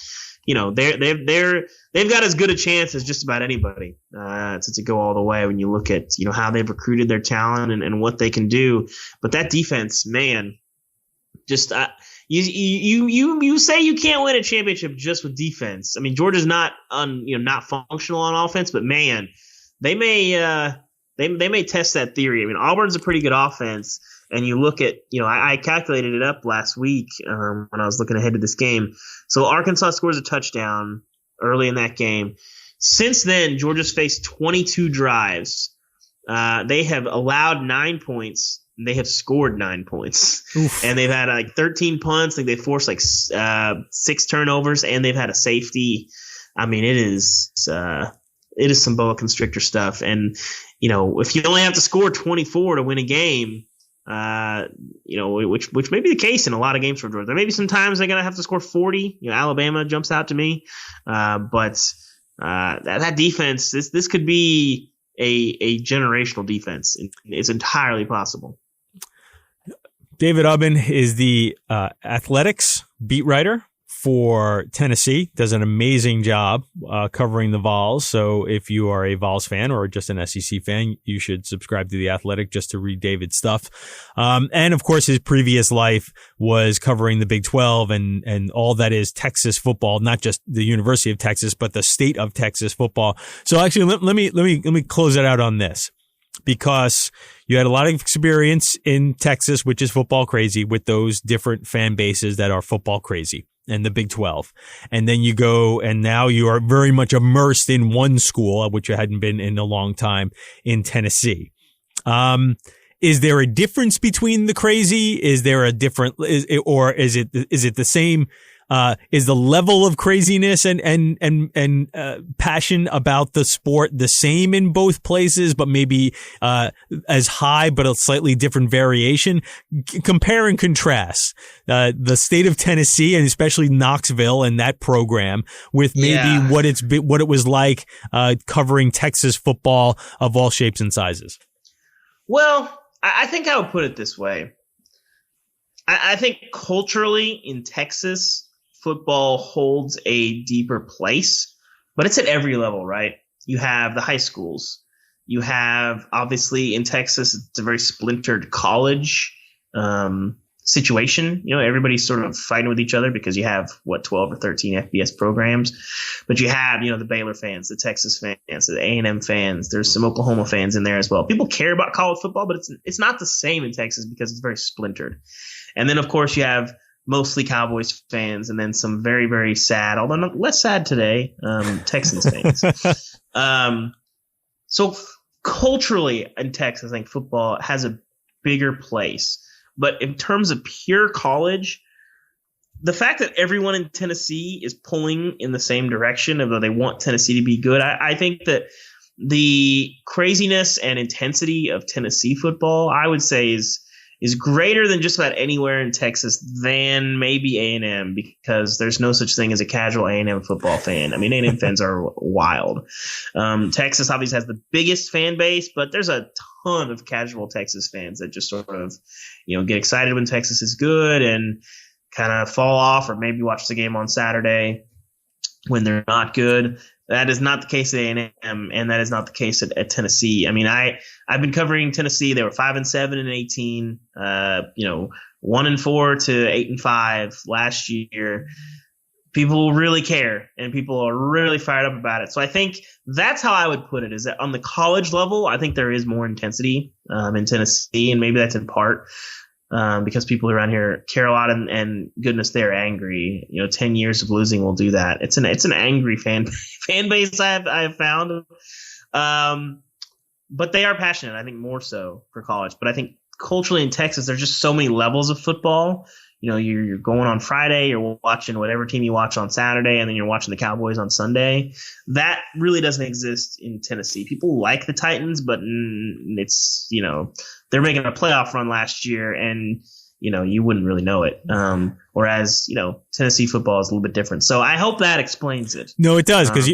they've got as good a chance as just about anybody to go all the way when you look at how they've recruited their talent and what they can do. But that defense, man, just you say you can't win a championship just with defense. I mean, Georgia's not functional on offense, but man, they may test that theory. I mean, Auburn's a pretty good offense. And you look at, I calculated it up last week when I was looking ahead to this game. So Arkansas scores a touchdown early in that game. Since then, Georgia's faced 22 drives. They have allowed 9 points. They have scored 9 points. Oof. And they've had 13 punts. They forced 6 turnovers, and they've had a safety. I mean, it is some boa constrictor stuff. And, if you only have to score 24 to win a game, which may be the case in a lot of games for Georgia. There may be some times they're going to have to score 40. Alabama jumps out to me. But that defense, this could be a generational defense. It's entirely possible. David Ubben is the athletics beat writer for Tennessee, does an amazing job covering the Vols. So if you are a Vols fan or just an SEC fan, you should subscribe to The Athletic just to read David's stuff. And of course, his previous life was covering the Big 12 and all that is Texas football, not just the University of Texas, but the state of Texas football. So actually, let me close it out on this, because you had a lot of experience in Texas, which is football crazy, with those different fan bases that are football crazy, and the Big 12. And then you go, and now you are very much immersed in one school, which you hadn't been in a long time, in Tennessee. Is there a difference between the crazy? Is there a different, or is it the same? Is the level of craziness and passion about the sport the same in both places, but maybe as high, but a slightly different variation? Compare and contrast the state of Tennessee and especially Knoxville and that program with maybe what it was like covering Texas football of all shapes and sizes. Well, I think I would put it this way. I think culturally in Texas, football holds a deeper place, but it's at every level, right? You have the high schools. You have, obviously, in Texas, it's a very splintered college situation. Everybody's sort of fighting with each other because you have, 12 or 13 FBS programs. But you have, the Baylor fans, the Texas fans, the A&M fans. There's some Oklahoma fans in there as well. People care about college football, but it's not the same in Texas because it's very splintered. And then, of course, you have mostly Cowboys fans, and then some very, very sad, although not less sad today, Texans fans. So culturally in Texas, I think football has a bigger place. But in terms of pure college, the fact that everyone in Tennessee is pulling in the same direction, although they want Tennessee to be good, I think that the craziness and intensity of Tennessee football, I would say, is greater than just about anywhere in Texas than maybe A&M, because there's no such thing as a casual A&M football fan. I mean, A&M fans are wild. Texas obviously has the biggest fan base, but there's a ton of casual Texas fans that just sort of, get excited when Texas is good and kind of fall off, or maybe watch the game on Saturday when they're not good. That is not the case at A&M, and that is not the case at Tennessee. I mean, I've been covering Tennessee. They were 5-7 and 18, 1-4 to 8-5 last year. People really care, and people are really fired up about it. So I think that's how I would put it, is that on the college level, I think there is more intensity in Tennessee, and maybe that's in part because people around here care a lot, and goodness, they're angry. 10 years of losing will do that. It's an angry fan base I have found. But they are passionate, I think, more so for college. But I think culturally in Texas, there's just so many levels of football. You're going on Friday, you're watching whatever team you watch on Saturday, and then you're watching the Cowboys on Sunday. That really doesn't exist in Tennessee. People like the Titans, but it's, they're making a playoff run last year, and, you wouldn't really know it. Whereas, Tennessee football is a little bit different. So I hope that explains it. No, it does, because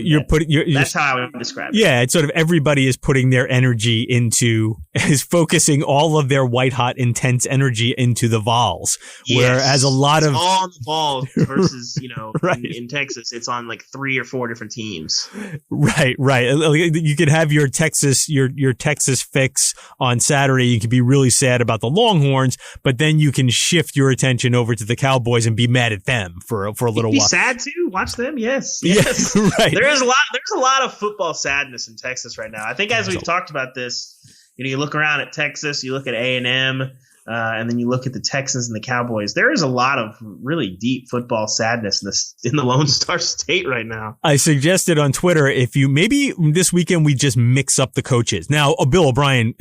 that's how I would describe it. Yeah, it's sort of everybody is putting their energy is focusing all of their white hot intense energy into the Vols. Yes. Whereas a lot of all on the Vols versus, right. in Texas, it's on like 3 or 4 different teams. Right. You could have your Texas fix on Saturday. You could be really sad about the Longhorns, but then you can shift your attention over to the Cowboys and be mad at them for a little while. Sad too. Watch them. Yes. Right. There's a lot of football sadness in Texas right now. I think as we've talked about this, you look around at Texas, you look at A&M, and then you look at the Texans and the Cowboys. There is a lot of really deep football sadness in the Lone Star State right now. I suggested on Twitter, if you maybe this weekend we just mix up the coaches. Now, Bill O'Brien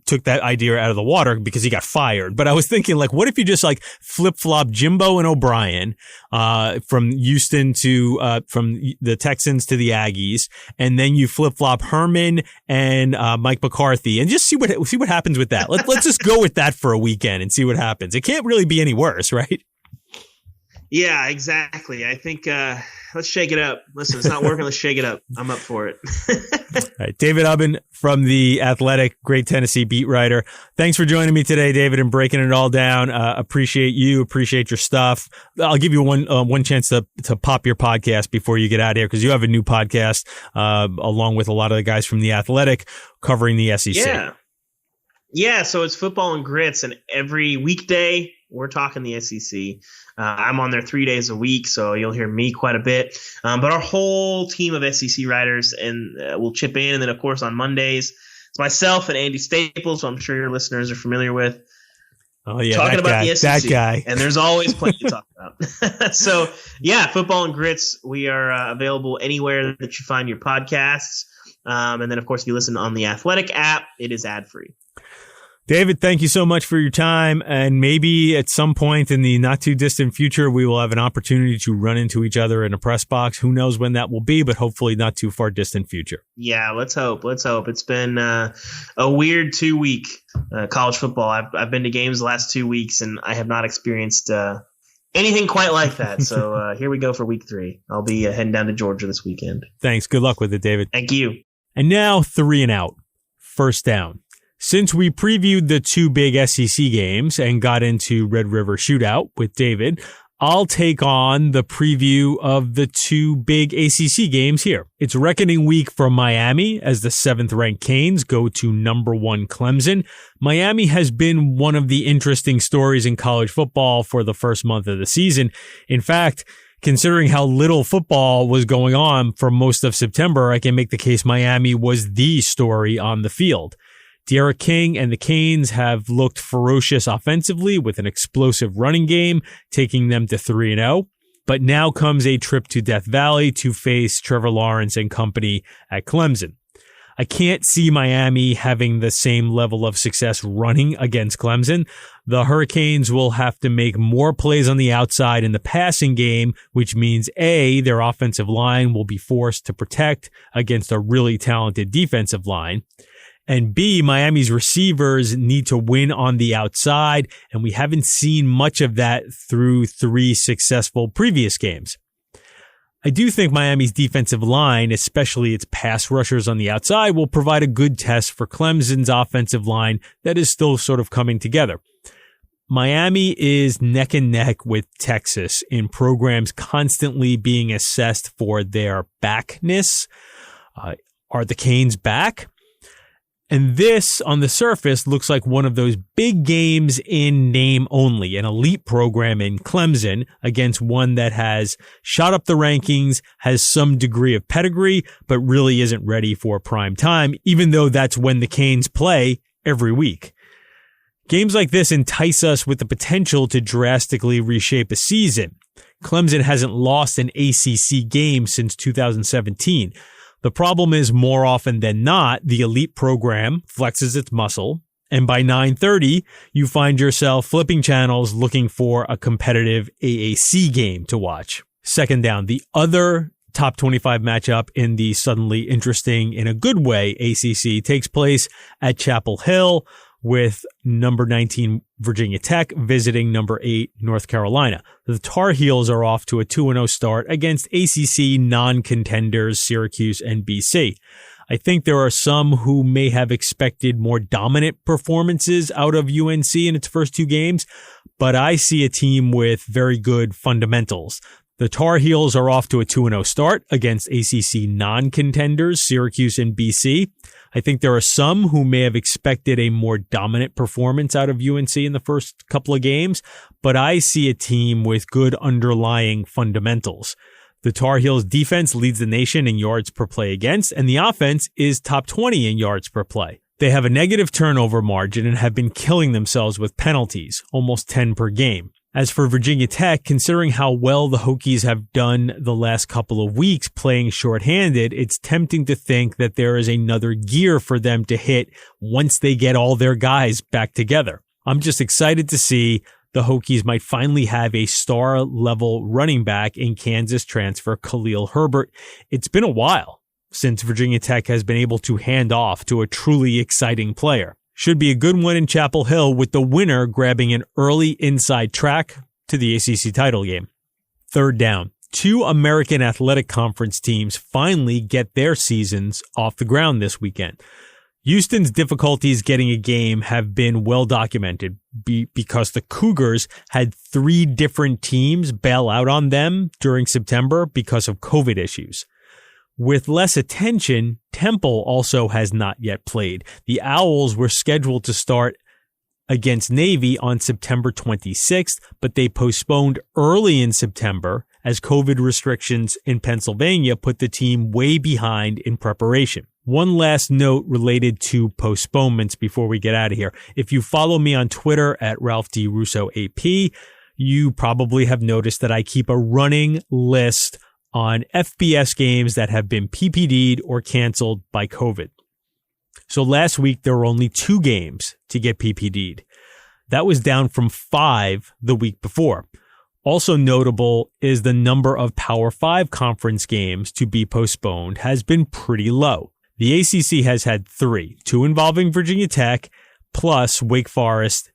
took that idea out of the water because he got fired. But I was thinking, what if you just flip flop Jimbo and O'Brien from Houston to from the Texans to the Aggies, and then you flip flop Herman and Mike McCarthy, and just see what happens with that. Let's just go with that for a weekend and see what happens. It can't really be any worse, right? Yeah, exactly. I think let's shake it up. Listen, it's not working. Let's shake it up. I'm up for it. All right, David Ubben from The Athletic, great Tennessee beat writer. Thanks for joining me today, David, and breaking it all down. Appreciate you. Appreciate your stuff. I'll give you one chance to pop your podcast before you get out of here, because you have a new podcast along with a lot of the guys from The Athletic covering the SEC. Yeah, so it's Football and Grits, and every weekday we're talking the SEC. I'm on there 3 days a week, so you'll hear me quite a bit. But our whole team of SEC writers will chip in, and then, of course, on Mondays, it's myself and Andy Staples, who I'm sure your listeners are familiar with. Oh, yeah, talking about the SEC. That guy. And there's always plenty to talk about. So, yeah, Football and Grits, we are available anywhere that you find your podcasts. And then, of course, if you listen on the Athletic app, it is ad-free. David, thank you so much for your time. And maybe at some point in the not too distant future, we will have an opportunity to run into each other in a press box. Who knows when that will be, but hopefully not too far distant future. Yeah, let's hope. It's been a weird 2 week college football. I've been to games the last 2 weeks, and I have not experienced anything quite like that. So here we go for week 3. I'll be heading down to Georgia this weekend. Thanks. Good luck with it, David. Thank you. And now 3 and out. First down. Since we previewed the 2 big SEC games and got into Red River Shootout with David, I'll take on the preview of the 2 big ACC games here. It's reckoning week for Miami as the 7th-ranked Canes go to number 1 Clemson. Miami has been one of the interesting stories in college football for the first month of the season. In fact, considering how little football was going on for most of September, I can make the case Miami was the story on the field. Derek King and the Canes have looked ferocious offensively with an explosive running game, taking them to 3-0. But now comes a trip to Death Valley to face Trevor Lawrence and company at Clemson. I can't see Miami having the same level of success running against Clemson. The Hurricanes will have to make more plays on the outside in the passing game, which means A, their offensive line will be forced to protect against a really talented defensive line. And B, Miami's receivers need to win on the outside, and we haven't seen much of that through 3 successful previous games. I do think Miami's defensive line, especially its pass rushers on the outside, will provide a good test for Clemson's offensive line that is still sort of coming together. Miami is neck and neck with Texas in programs constantly being assessed for their backness. Are the Canes back? And this, on the surface, looks like one of those big games in name only, an elite program in Clemson against one that has shot up the rankings, has some degree of pedigree, but really isn't ready for prime time, even though that's when the Canes play every week. Games like this entice us with the potential to drastically reshape a season. Clemson hasn't lost an ACC game since 2017. The problem is, more often than not, the elite program flexes its muscle, and by 9:30, you find yourself flipping channels looking for a competitive AAC game to watch. Second down, the other top 25 matchup in the suddenly interesting, in a good way, ACC takes place at Chapel Hill, with number 19 Virginia Tech visiting number 8 North Carolina. The Tar Heels are off to a 2-0 start against ACC non-contenders Syracuse and BC. I think there are some who may have expected more dominant performances out of UNC in its first two games, but I see a team with very good fundamentals. The Tar Heels are off to a 2-0 start against ACC non-contenders Syracuse and BC. I think there are some who may have expected a more dominant performance out of UNC in the first couple of games, but I see a team with good underlying fundamentals. The Tar Heels defense leads the nation in yards per play against, and the offense is top 20 in yards per play. They have a negative turnover margin and have been killing themselves with penalties, almost 10 per game. As for Virginia Tech, considering how well the Hokies have done the last couple of weeks playing shorthanded, it's tempting to think that there is another gear for them to hit once they get all their guys back together. I'm just excited to see the Hokies might finally have a star-level running back in Kansas transfer Khalil Herbert. It's been a while since Virginia Tech has been able to hand off to a truly exciting player. Should be a good one in Chapel Hill, with the winner grabbing an early inside track to the ACC title game. Third down. Two American Athletic Conference teams finally get their seasons off the ground this weekend. Houston's difficulties getting a game have been well documented because the Cougars had 3 different teams bail out on them during September because of COVID issues. With less attention, Temple also has not yet played. The Owls were scheduled to start against Navy on September 26th, but they postponed early in September as COVID restrictions in Pennsylvania put the team way behind in preparation. One last note related to postponements before we get out of here. If you follow me on Twitter at Ralph D. Russo AP, you probably have noticed that I keep a running list on FBS games that have been PPD'd or canceled by COVID. So last week, there were only 2 games to get PPD'd. That was down from 5 the week before. Also notable is the number of Power 5 conference games to be postponed has been pretty low. The ACC has had 3, 2 involving Virginia Tech, plus Wake Forest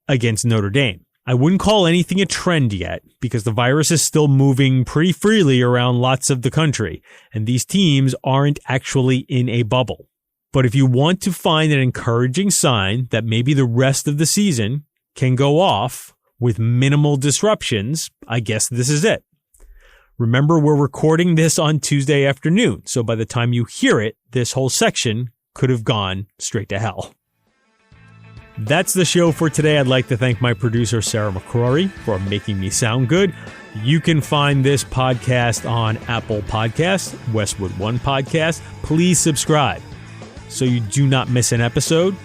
against Notre Dame. I wouldn't call anything a trend yet because the virus is still moving pretty freely around lots of the country, and these teams aren't actually in a bubble. But if you want to find an encouraging sign that maybe the rest of the season can go off with minimal disruptions, I guess this is it. Remember, we're recording this on Tuesday afternoon, so by the time you hear it, this whole section could have gone straight to hell. That's the show for today. I'd like to thank my producer, Sarah McCrory, for making me sound good. You can find this podcast on Apple Podcasts, Westwood One Podcast. Please subscribe so you do not miss an episode.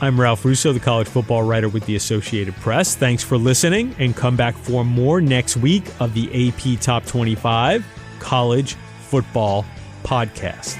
I'm Ralph Russo, the college football writer with the Associated Press. Thanks for listening, and come back for more next week of the AP Top 25 College Football Podcast.